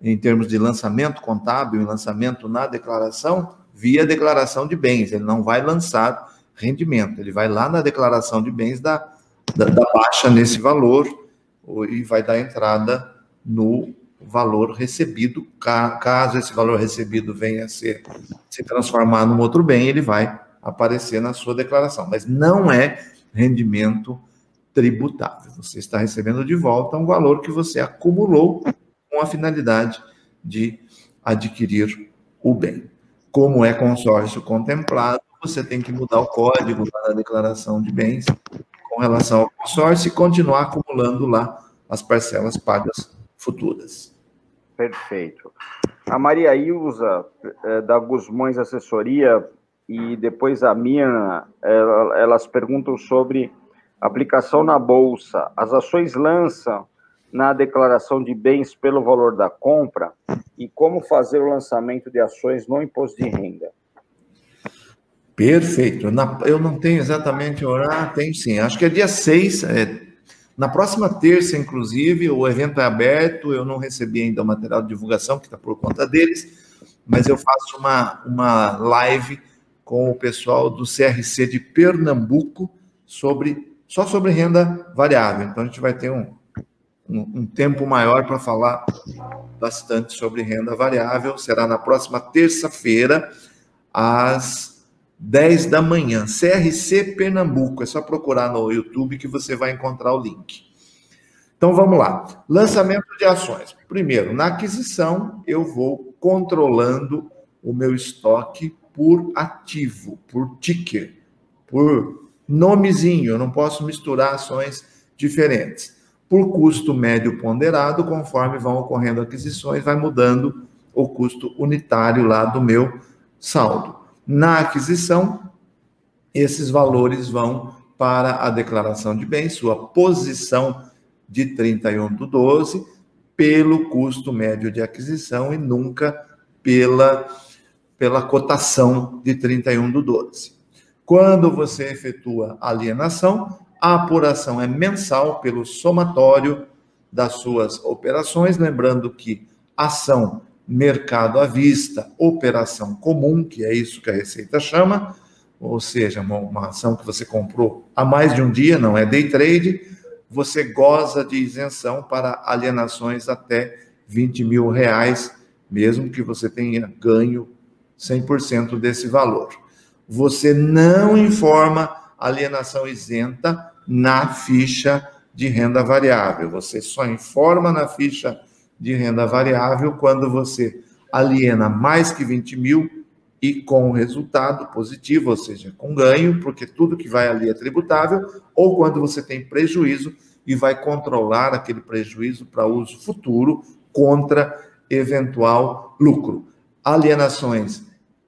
em termos de lançamento contábil e lançamento na declaração, via declaração de bens. Ele não vai lançar rendimento, ele vai lá na declaração de bens da baixa nesse valor e vai dar entrada no valor recebido. Caso esse valor recebido venha a se transformar num outro bem, ele vai aparecer na sua declaração, mas não é rendimento tributável. Você está recebendo de volta um valor que você acumulou com a finalidade de adquirir o bem. Como é consórcio contemplado, você tem que mudar o código lá na declaração de bens com relação ao consórcio e continuar acumulando lá as parcelas pagas futuras. Perfeito. A Maria Ilza, da Gusmões Assessoria, e depois a Mirna, elas perguntam sobre aplicação na Bolsa. As ações lançam na declaração de bens pelo valor da compra e como fazer o lançamento de ações no imposto de renda. Perfeito. Eu não tenho exatamente horário, tenho sim. Acho que é dia 6, na próxima terça, inclusive, o evento é aberto, eu não recebi ainda o material de divulgação, que está por conta deles, mas eu faço uma live com o pessoal do CRC de Pernambuco só sobre renda variável. Então, a gente vai ter um um tempo maior para falar bastante sobre renda variável. Será na próxima terça-feira, às 10 da manhã. CRC Pernambuco. É só procurar no YouTube que você vai encontrar o link. Então, vamos lá. Lançamento de ações. Primeiro, na aquisição, eu vou controlando o meu estoque por ativo, por ticker, por nomezinho. Eu não posso misturar ações diferentes. Por custo médio ponderado, conforme vão ocorrendo aquisições, vai mudando o custo unitário lá do meu saldo. Na aquisição, esses valores vão para a declaração de bens, sua posição de 31/12, pelo custo médio de aquisição e nunca pela cotação de 31/12. Quando você efetua a alienação, a apuração é mensal pelo somatório das suas operações, lembrando que ação, mercado à vista, operação comum, que é isso que a Receita chama, ou seja, uma ação que você comprou há mais de um dia, não é day trade, você goza de isenção para alienações até R$20 mil, mesmo que você tenha ganho 100% desse valor. Você não informa alienação isenta na ficha de renda variável. Você só informa na ficha de renda variável quando você aliena mais que 20 mil e com resultado positivo, ou seja, com ganho, porque tudo que vai ali é tributável, ou quando você tem prejuízo e vai controlar aquele prejuízo para uso futuro contra eventual lucro. Alienações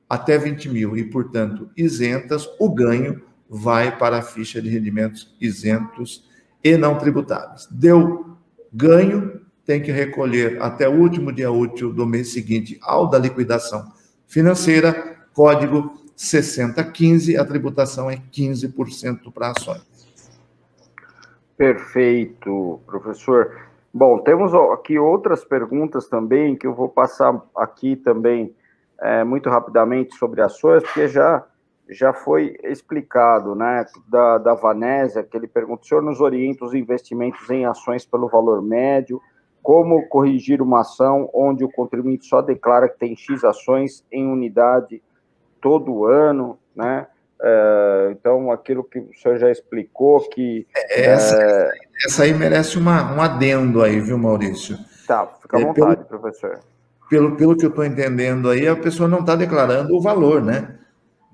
até 20 mil e, portanto, isentas, o ganho vai para a ficha de rendimentos isentos e não tributáveis. Deu ganho, tem que recolher até o último dia útil do mês seguinte ao da liquidação financeira, código 6015, a tributação é 15% para ações. Perfeito, professor. Bom, temos aqui outras perguntas também, que eu vou passar aqui também muito rapidamente sobre ações, porque já foi explicado, né, da Vanésia, que ele pergunta: o senhor nos orienta os investimentos em ações pelo valor médio, como corrigir uma ação onde o contribuinte só declara que tem X ações em unidade todo ano, né? Então, aquilo que o senhor já explicou, que... Essa aí merece um adendo aí, viu, Maurício? Tá, fica à vontade, professor. Pelo que eu estou entendendo aí, a pessoa não está declarando o valor, né?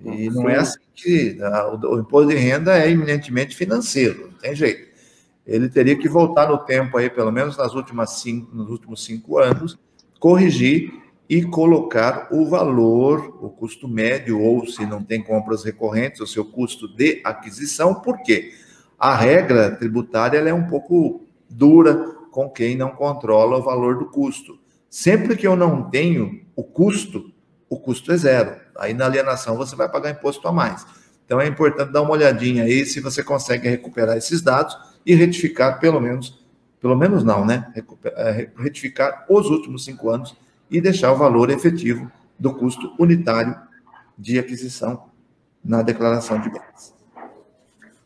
E não é assim que o imposto de renda é eminentemente financeiro, não tem jeito. Ele teria que voltar no tempo aí, pelo menos nos últimos 5 anos, corrigir e colocar o valor, o custo médio, ou se não tem compras recorrentes, o seu custo de aquisição. Por quê? A regra tributária ela é um pouco dura com quem não controla o valor do custo. Sempre que eu não tenho o custo é zero. Aí na alienação você vai pagar imposto a mais. Então é importante dar uma olhadinha aí se você consegue recuperar esses dados e retificar pelo menos não, né? Retificar os últimos 5 anos e deixar o valor efetivo do custo unitário de aquisição na declaração de bens.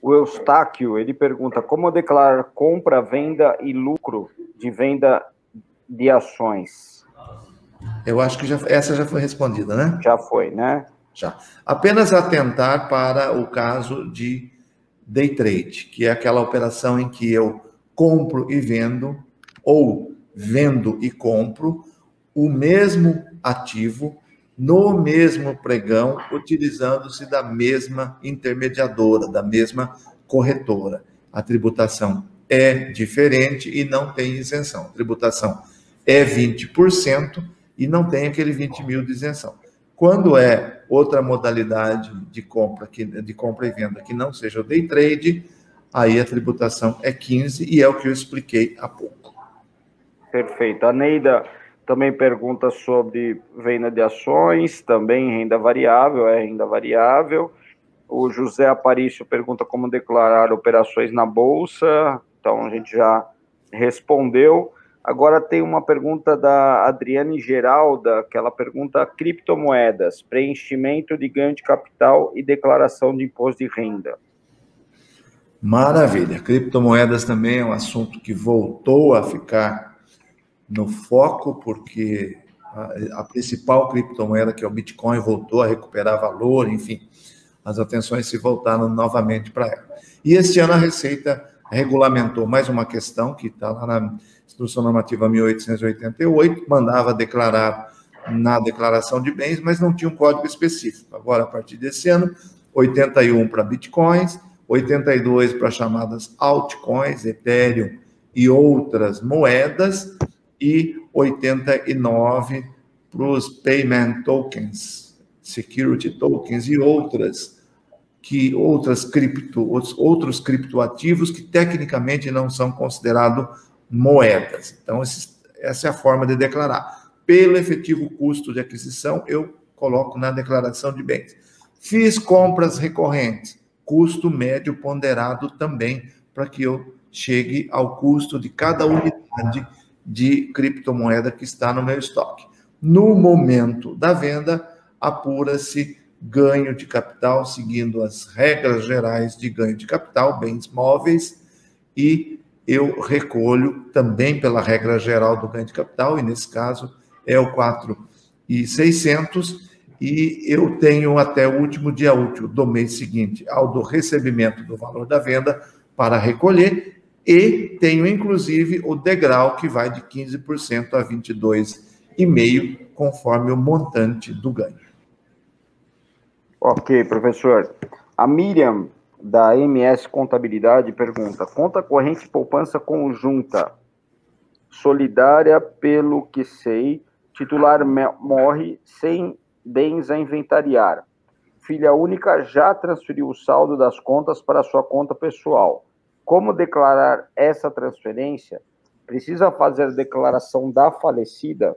O Eustáquio, ele pergunta: como declarar compra, venda e lucro de venda de ações? Eu acho que essa já foi respondida, né? Já foi, né? Já. Apenas atentar para o caso de day trade, que é aquela operação em que eu compro e vendo, ou vendo e compro, o mesmo ativo no mesmo pregão, utilizando-se da mesma intermediadora, da mesma corretora. A tributação é diferente e não tem isenção. A tributação é 20% e não tem aquele 20 mil de isenção. Quando é outra modalidade de compra e venda que não seja o day trade, aí a tributação é 15% e é o que eu expliquei há pouco. Perfeito. A Neida também pergunta sobre venda de ações, também renda variável. O José Aparício pergunta como declarar operações na Bolsa, então a gente já respondeu. Agora tem uma pergunta da Adriane Geralda, que ela pergunta: criptomoedas, preenchimento de ganho de capital e declaração de imposto de renda. Maravilha. Criptomoedas também é um assunto que voltou a ficar no foco, porque a principal criptomoeda, que é o Bitcoin, voltou a recuperar valor, enfim, as atenções se voltaram novamente para ela. E este ano a Receita regulamentou mais uma questão, que está lá na Instrução Normativa 1888, mandava declarar na declaração de bens, mas não tinha um código específico. Agora, a partir desse ano, 81 para Bitcoins, 82 para chamadas altcoins, Ethereum e outras moedas, e 89 para os payment tokens, security tokens e outros criptoativos que tecnicamente não são considerados moedas. Então, essa é a forma de declarar. Pelo efetivo custo de aquisição, eu coloco na declaração de bens. Fiz compras recorrentes, custo médio ponderado também, para que eu chegue ao custo de cada unidade de criptomoeda que está no meu estoque. No momento da venda, apura-se ganho de capital, seguindo as regras gerais de ganho de capital, bens móveis, e eu recolho também pela regra geral do ganho de capital, e nesse caso é o 4.600, e eu tenho até o último dia útil do mês seguinte ao do recebimento do valor da venda para recolher, e tenho inclusive o degrau que vai de 15% a 22,5%, conforme o montante do ganho. Ok, professor. A Miriam, da MS Contabilidade, pergunta: conta corrente poupança conjunta solidária, pelo que sei, titular morre sem bens a inventariar. Filha única já transferiu o saldo das contas para a sua conta pessoal. Como declarar essa transferência? Precisa fazer a declaração da falecida?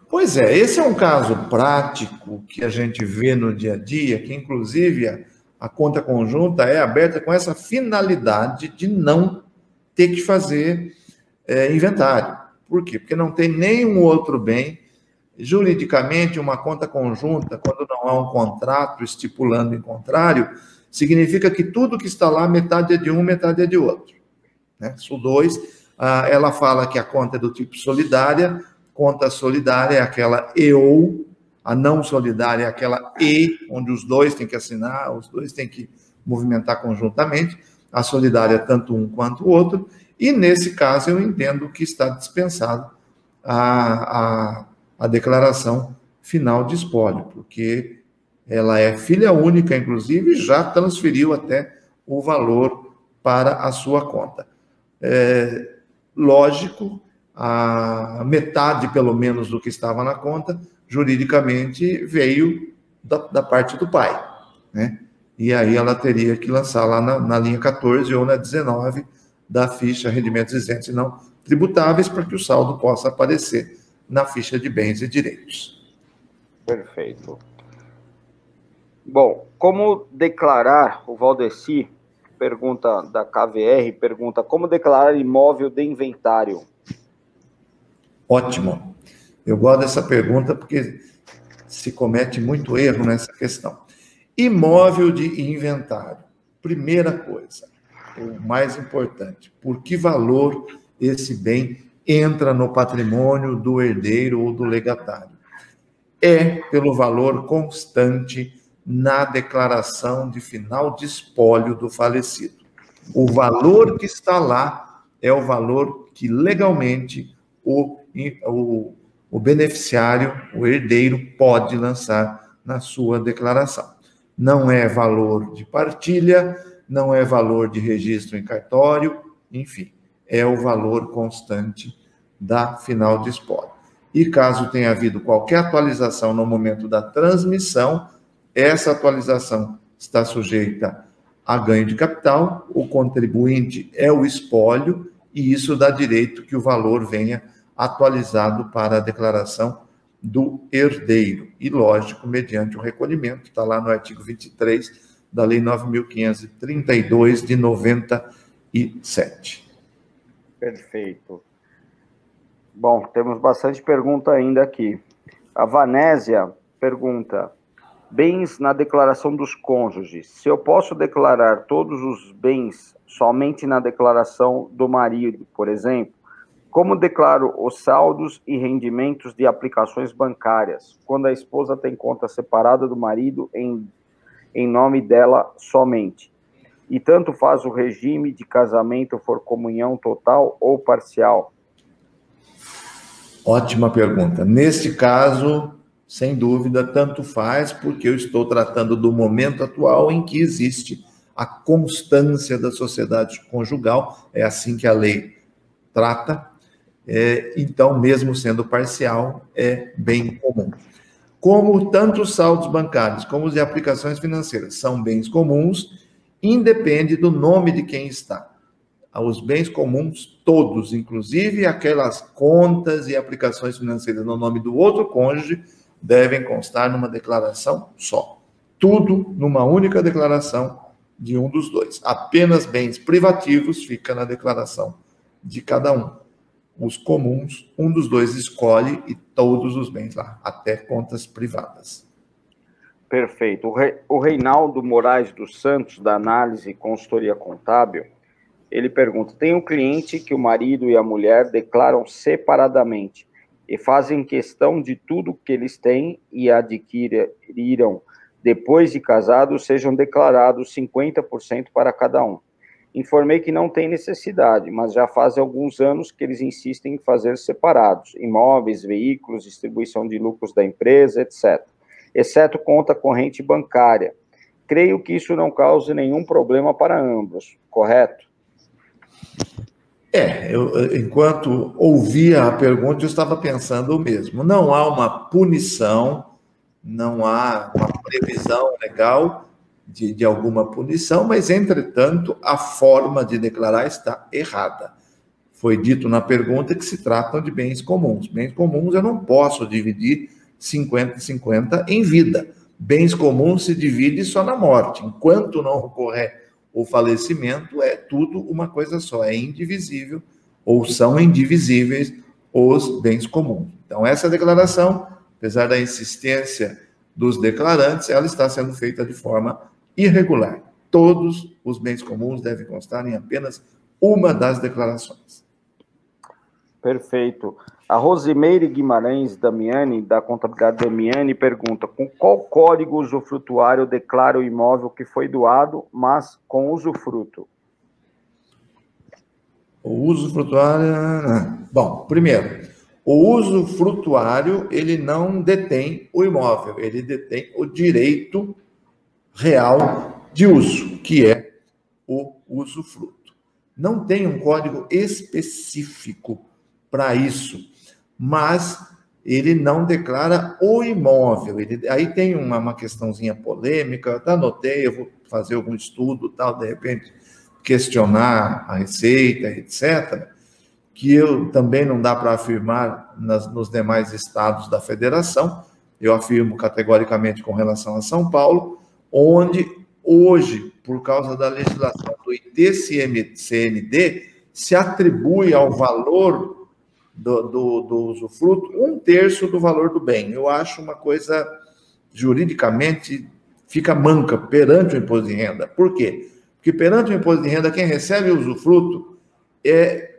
Pois é, esse é um caso prático que a gente vê no dia a dia, que inclusive a conta conjunta é aberta com essa finalidade de não ter que fazer inventário. Por quê? Porque não tem nenhum outro bem. Juridicamente, uma conta conjunta, quando não há um contrato estipulando em contrário, significa que tudo que está lá, metade é de um, metade é de outro. Né? Sul 2, ela fala que a conta é do tipo solidária. Conta solidária é aquela e ou, a não solidária é aquela e, onde os dois têm que assinar, os dois têm que movimentar conjuntamente, a solidária é tanto um quanto o outro, e nesse caso eu entendo que está dispensado a declaração final de espólio, porque ela é filha única, inclusive, já transferiu até o valor para a sua conta. Lógico, a metade, pelo menos, do que estava na conta, juridicamente, veio da parte do pai, né? E aí ela teria que lançar lá na linha 14 ou na 19 da ficha rendimentos isentos e não tributáveis, para que o saldo possa aparecer na ficha de bens e direitos. Perfeito. Bom, como declarar, o Valdeci, pergunta da KVR, pergunta: como declarar imóvel de inventário? Ótimo. Eu gosto dessa pergunta porque se comete muito erro nessa questão. Imóvel de inventário. Primeira coisa, o mais importante, por que valor esse bem entra no patrimônio do herdeiro ou do legatário? É pelo valor constante na declaração de final de espólio do falecido. O valor que está lá é o valor que legalmente o beneficiário, o herdeiro, pode lançar na sua declaração. Não é valor de partilha, não é valor de registro em cartório, enfim, é o valor constante da final de espólio. E caso tenha havido qualquer atualização no momento da transmissão, essa atualização está sujeita a ganho de capital, o contribuinte é o espólio, e isso dá direito que o valor venha atualizado para a declaração do herdeiro. E, lógico, mediante o recolhimento, está lá no artigo 23 da Lei 9.532, de 97. Perfeito. Bom, temos bastante pergunta ainda aqui. A Vanésia pergunta: Bens na declaração dos cônjuges. Se eu posso declarar todos os bens somente na declaração do marido, por exemplo, como declaro os saldos e rendimentos de aplicações bancárias, quando a esposa tem conta separada do marido em nome dela somente? E tanto faz o regime de casamento for comunhão total ou parcial? Ótima pergunta. Neste caso, sem dúvida, tanto faz, porque eu estou tratando do momento atual em que existe a constância da sociedade conjugal, é assim que a lei trata, então, mesmo sendo parcial, é bem comum. Como tanto os saldos bancários como os de aplicações financeiras são bens comuns, independe do nome de quem está. Os bens comuns, todos, inclusive aquelas contas e aplicações financeiras no nome do outro cônjuge, devem constar numa declaração só. Tudo numa única declaração de um dos dois. Apenas bens privativos fica na declaração de cada um. Os comuns, um dos dois escolhe e todos os bens lá, até contas privadas. Perfeito. O Reinaldo Moraes dos Santos, da Análise e Consultoria Contábil, ele pergunta: tem um cliente que o marido e a mulher declaram separadamente e fazem questão de tudo que eles têm e adquiriram depois de casados sejam declarados 50% para cada um. Informei que não tem necessidade, mas já faz alguns anos que eles insistem em fazer separados, imóveis, veículos, distribuição de lucros da empresa, etc., exceto conta corrente bancária. Creio que isso não cause nenhum problema para ambos, correto? Enquanto ouvia a pergunta, eu estava pensando o mesmo. Não há uma punição, não há uma previsão legal de alguma punição, mas, entretanto, a forma de declarar está errada. Foi dito na pergunta que se tratam de bens comuns. Bens comuns eu não posso dividir 50-50 em vida. Bens comuns se divide só na morte. Enquanto não ocorrer o falecimento, é tudo uma coisa só, é indivisível, ou são indivisíveis os bens comuns. Então, essa declaração, apesar da insistência dos declarantes, ela está sendo feita de forma irregular. Todos os bens comuns devem constar em apenas uma das declarações. Perfeito. A Rosimeire Guimarães Damiani, da Contabilidade Damiani, pergunta: com qual código usufrutuário declara o imóvel que foi doado, mas com usufruto? O usufrutuário... Bom, primeiro, o usufrutuário, ele não detém o imóvel, ele detém o direito real de uso, que é o usufruto. Não tem um código específico para isso, mas ele não declara o imóvel. Aí tem uma questãozinha polêmica, eu até anotei, eu vou fazer algum estudo, tal, de repente questionar a Receita, etc., que eu também não dá para afirmar nos demais estados da federação, eu afirmo categoricamente com relação a São Paulo, onde hoje, por causa da legislação do ITCMD, se atribui ao valor do usufruto 1/3 do valor do bem. Eu acho uma coisa, juridicamente, fica manca perante o imposto de renda. Por quê? Porque perante o imposto de renda, quem recebe o usufruto é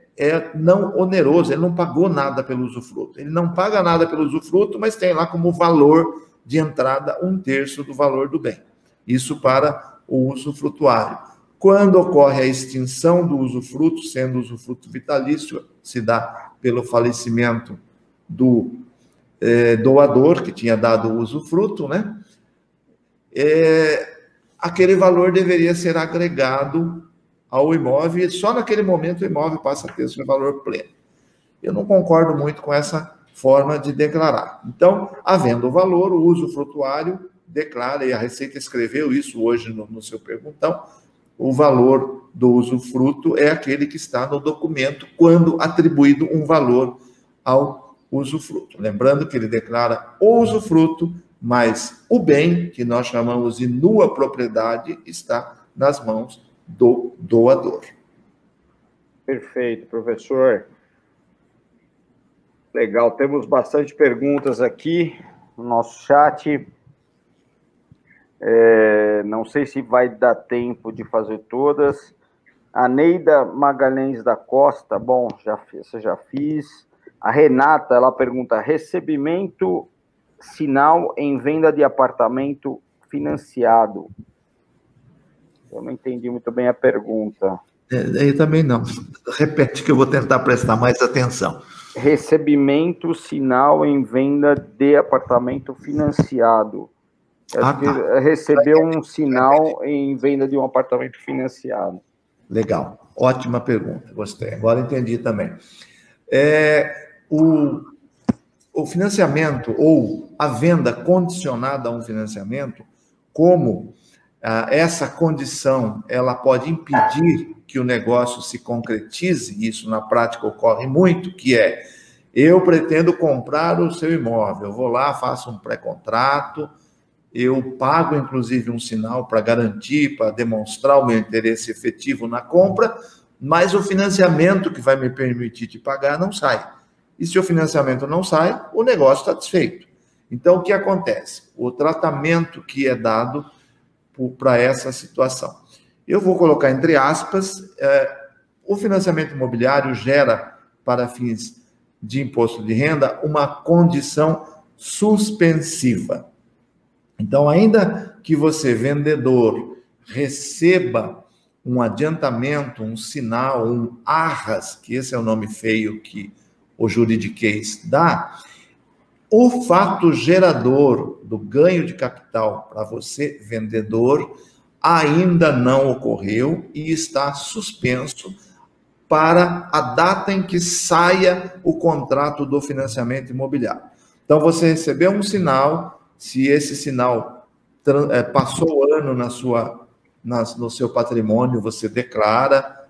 não oneroso, ele não pagou nada pelo usufruto. Ele não paga nada pelo usufruto, mas tem lá como valor de entrada 1/3 do valor do bem. Isso para o usufrutuário. Quando ocorre a extinção do usufruto, sendo o usufruto vitalício, se dá pelo falecimento do doador, que tinha dado o usufruto, né? Aquele valor deveria ser agregado ao imóvel, e só naquele momento o imóvel passa a ter seu valor pleno. Eu não concordo muito com essa forma de declarar. Então, havendo o valor, o usufrutuário declara, e a Receita escreveu isso hoje no seu perguntão, o valor do usufruto é aquele que está no documento quando atribuído um valor ao usufruto. Lembrando que ele declara o usufruto, mas o bem, que nós chamamos de nua propriedade, está nas mãos do doador. Perfeito, professor. Legal, temos bastante perguntas aqui no nosso chat. Não sei se vai dar tempo de fazer todas. A Neida Magalhães da Costa, bom, já fiz. A Renata, ela pergunta, recebimento sinal em venda de apartamento financiado. Eu não entendi muito bem a pergunta. Eu também não. Repete que eu vou tentar prestar mais atenção. Recebimento sinal em venda de apartamento financiado. Acho que recebeu um sinal em venda de um apartamento financiado. Legal, ótima pergunta, gostei. Agora entendi também. O financiamento ou a venda condicionada a um financiamento, como essa condição ela pode impedir que o negócio se concretize, isso na prática ocorre muito, que é, eu pretendo comprar o seu imóvel, eu vou lá, faço um pré-contrato, eu pago, inclusive, um sinal para garantir, para demonstrar o meu interesse efetivo na compra, mas o financiamento que vai me permitir te pagar não sai. E se o financiamento não sai, o negócio está desfeito. Então, o que acontece? O tratamento que é dado para essa situação. Eu vou colocar entre aspas, o financiamento imobiliário gera, para fins de imposto de renda, uma condição suspensiva. Então, ainda que você, vendedor, receba um adiantamento, um sinal, um arras, que esse é o nome feio que o juridiquês dá, o fato gerador do ganho de capital para você, vendedor, ainda não ocorreu e está suspenso para a data em que saia o contrato do financiamento imobiliário. Então, você recebeu um sinal, se esse sinal passou o ano no seu patrimônio, você declara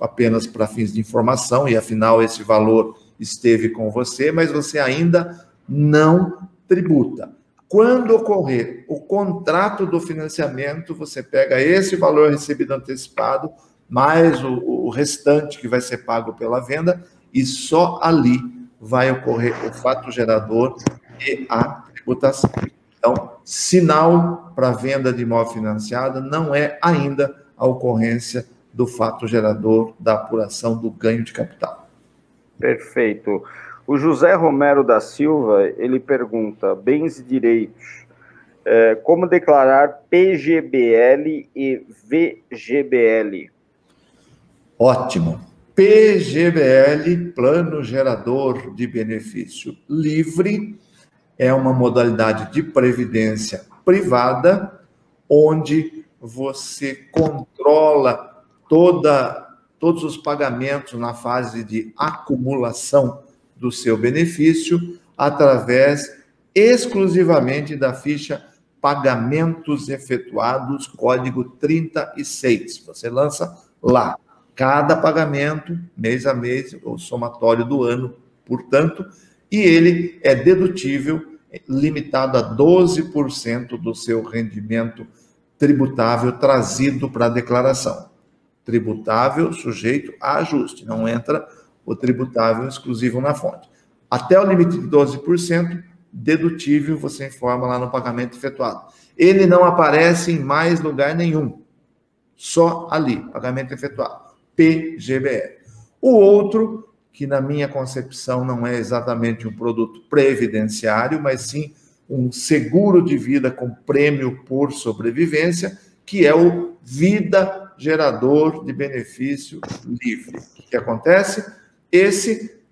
apenas para fins de informação, e afinal esse valor esteve com você, mas você ainda não tributa. Quando ocorrer o contrato do financiamento, você pega esse valor recebido antecipado, mais o restante que vai ser pago pela venda, e só ali vai ocorrer o fato gerador e a tributação. Então, sinal para venda de imóvel financiado não é ainda a ocorrência do fato gerador da apuração do ganho de capital. Perfeito. O José Romero da Silva, ele pergunta, bens e direitos, como declarar PGBL e VGBL? Ótimo. PGBL, Plano Gerador de Benefício Livre, é uma modalidade de previdência privada, onde você controla todos os pagamentos na fase de acumulação do seu benefício, através exclusivamente da ficha Pagamentos Efetuados, código 36. Você lança lá cada pagamento, mês a mês, o somatório do ano, portanto, e ele é dedutível, limitado a 12% do seu rendimento tributável trazido para a declaração. Tributável sujeito a ajuste, não entra o tributável exclusivo na fonte. Até o limite de 12%, dedutível, você informa lá no pagamento efetuado. Ele não aparece em mais lugar nenhum, só ali, pagamento efetuado, PGBL. O outro, que na minha concepção não é exatamente um produto previdenciário, mas sim um seguro de vida com prêmio por sobrevivência, que é o Vida Gerador de Benefício Livre. O que acontece?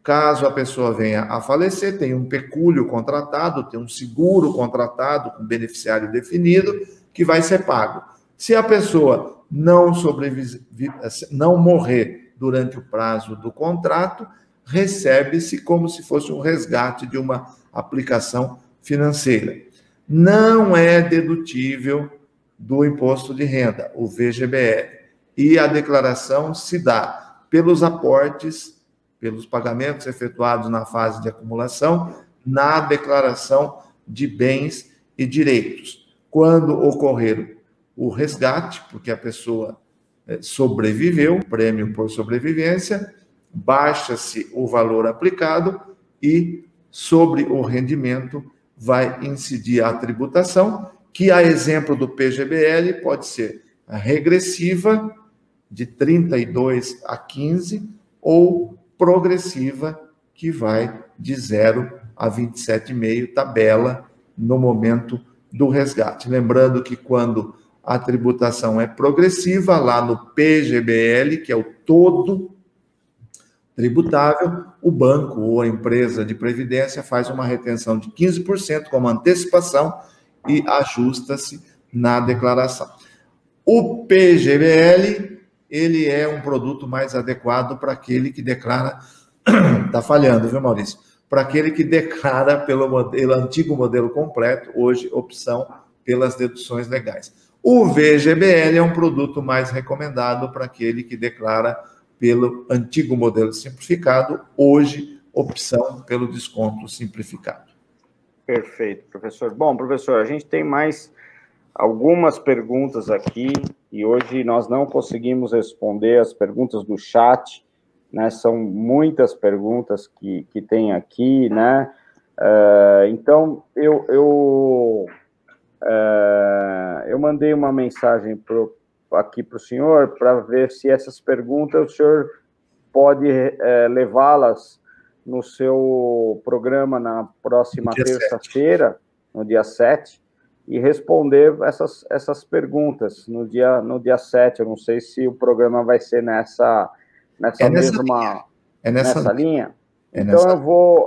Caso a pessoa venha a falecer, tem um pecúlio contratado, tem um seguro contratado com beneficiário definido, que vai ser pago. Se a pessoa não morrer durante o prazo do contrato, recebe-se como se fosse um resgate de uma aplicação financeira. Não é dedutível do imposto de renda, o VGBL, e a declaração se dá pelos aportes, pelos pagamentos efetuados na fase de acumulação, na declaração de bens e direitos. Quando ocorrer o resgate, porque a pessoa sobreviveu, prêmio por sobrevivência, baixa-se o valor aplicado e sobre o rendimento vai incidir a tributação, que, a exemplo do PGBL, pode ser a regressiva, de 32 a 15, ou progressiva, que vai de 0 a 27,5, tabela no momento do resgate. Lembrando que quando a tributação é progressiva, lá no PGBL, que é o todo tributável, o banco ou a empresa de previdência faz uma retenção de 15% como antecipação e ajusta-se na declaração. O PGBL, ele é um produto mais adequado para aquele que declara... Está falhando, viu, Maurício? Para aquele que declara pelo antigo modelo completo, hoje opção pelas deduções legais. O VGBL é um produto mais recomendado para aquele que declara pelo antigo modelo simplificado, hoje opção pelo desconto simplificado. Perfeito, professor. Bom, professor, a gente tem mais algumas perguntas aqui e hoje nós não conseguimos responder as perguntas do chat, né? São muitas perguntas que tem aqui, né? Então, eu mandei uma mensagem aqui para o senhor para ver se essas perguntas o senhor pode levá-las no seu programa na próxima terça-feira, no dia 7, e responder essas perguntas no dia 7. Eu não sei se o programa vai ser nessa linha. Então,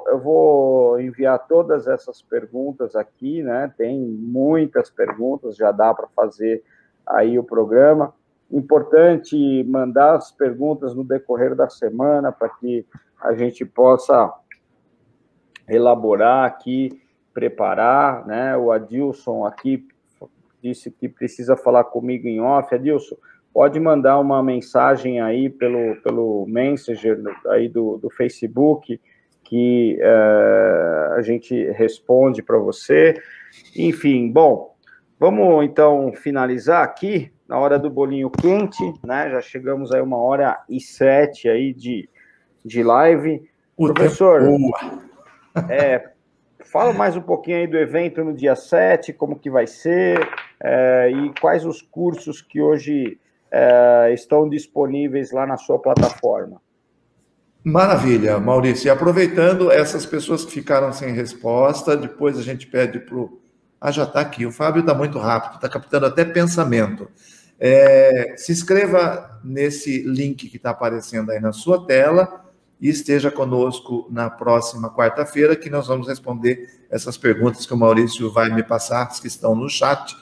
eu vou enviar todas essas perguntas aqui, né? Tem muitas perguntas, já dá para fazer aí o programa. Importante mandar as perguntas no decorrer da semana para que a gente possa elaborar aqui, preparar, né? O Adilson aqui disse que precisa falar comigo em off. Adilson, pode mandar uma mensagem aí pelo Messenger aí do Facebook, que a gente responde para você. Enfim, bom, vamos então finalizar aqui, na hora do bolinho quente, né? Já chegamos aí 1h07 aí de live. Professor, fala mais um pouquinho aí do evento no dia 7, como que vai ser, e quais os cursos que hoje estão disponíveis lá na sua plataforma. Maravilha, Maurício. E aproveitando essas pessoas que ficaram sem resposta, depois a gente pede para o... já está aqui. O Fábio está muito rápido, está captando até pensamento. Se inscreva nesse link que está aparecendo aí na sua tela e esteja conosco na próxima quarta-feira, que nós vamos responder essas perguntas que o Maurício vai me passar, que estão no chat,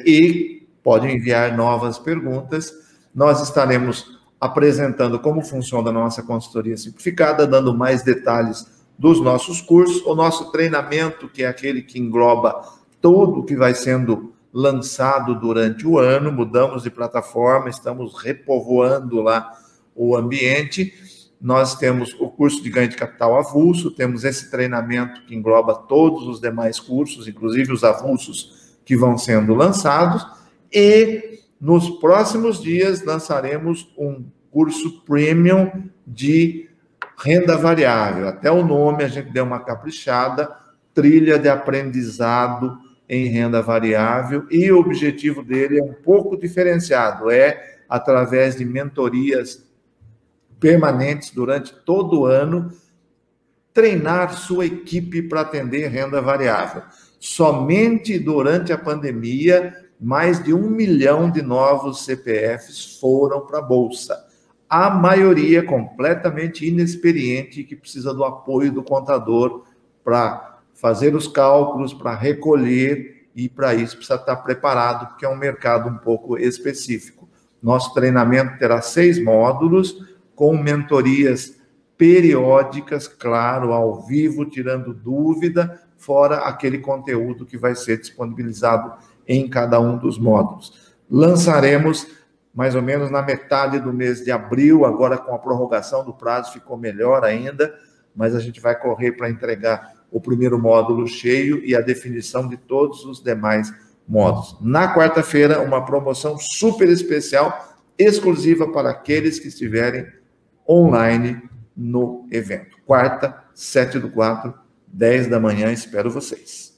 e pode enviar novas perguntas. Nós estaremos apresentando como funciona a nossa consultoria simplificada, dando mais detalhes dos nossos cursos, o nosso treinamento, que é aquele que engloba tudo que vai sendo lançado durante o ano. Mudamos de plataforma, estamos repovoando lá o ambiente. Nós temos o curso de ganho de capital avulso, temos esse treinamento que engloba todos os demais cursos, inclusive os avulsos que vão sendo lançados, e nos próximos dias lançaremos um curso premium de renda variável. Até o nome a gente deu uma caprichada, trilha de aprendizado em renda variável, e o objetivo dele é um pouco diferenciado, através de mentorias permanentes durante todo o ano, treinar sua equipe para atender renda variável. Somente durante a pandemia, mais de 1 milhão de novos CPFs foram para a Bolsa. A maioria completamente inexperiente, que precisa do apoio do contador para fazer os cálculos, para recolher, e para isso precisa estar preparado, porque é um mercado um pouco específico. Nosso treinamento terá 6 módulos, com mentorias periódicas, claro, ao vivo, tirando dúvida, fora aquele conteúdo que vai ser disponibilizado em cada um dos módulos. Lançaremos mais ou menos na metade do mês de abril, agora com a prorrogação do prazo ficou melhor ainda, mas a gente vai correr para entregar o primeiro módulo cheio e a definição de todos os demais módulos. Na quarta-feira, uma promoção super especial, exclusiva para aqueles que estiverem online no evento. Quarta, 7/4, 10 da manhã, espero vocês.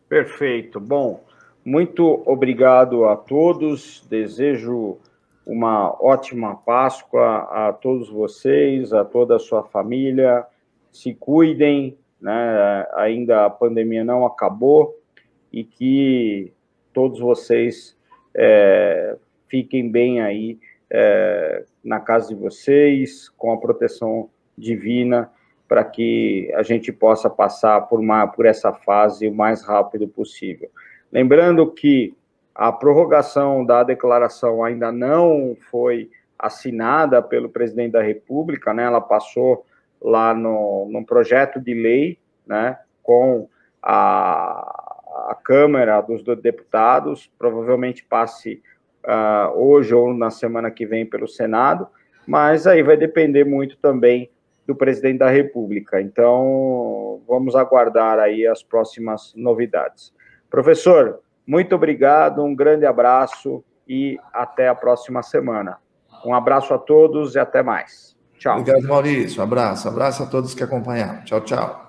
Perfeito. Bom, muito obrigado a todos. Desejo uma ótima Páscoa a todos vocês, a toda a sua família. Se cuidem, né? Ainda a pandemia não acabou e que todos vocês fiquem bem aí na casa de vocês, com a proteção divina, para que a gente possa passar por essa fase o mais rápido possível. Lembrando que a prorrogação da declaração ainda não foi assinada pelo presidente da República, né? Ela passou lá no projeto de lei, né? Com a Câmara dos Deputados, provavelmente passe hoje ou na semana que vem pelo Senado, mas aí vai depender muito também do presidente da República. Então, vamos aguardar aí as próximas novidades. Professor, muito obrigado, um grande abraço e até a próxima semana. Um abraço a todos e até mais. Tchau. Obrigado, Maurício. Abraço a todos que acompanharam. Tchau, tchau.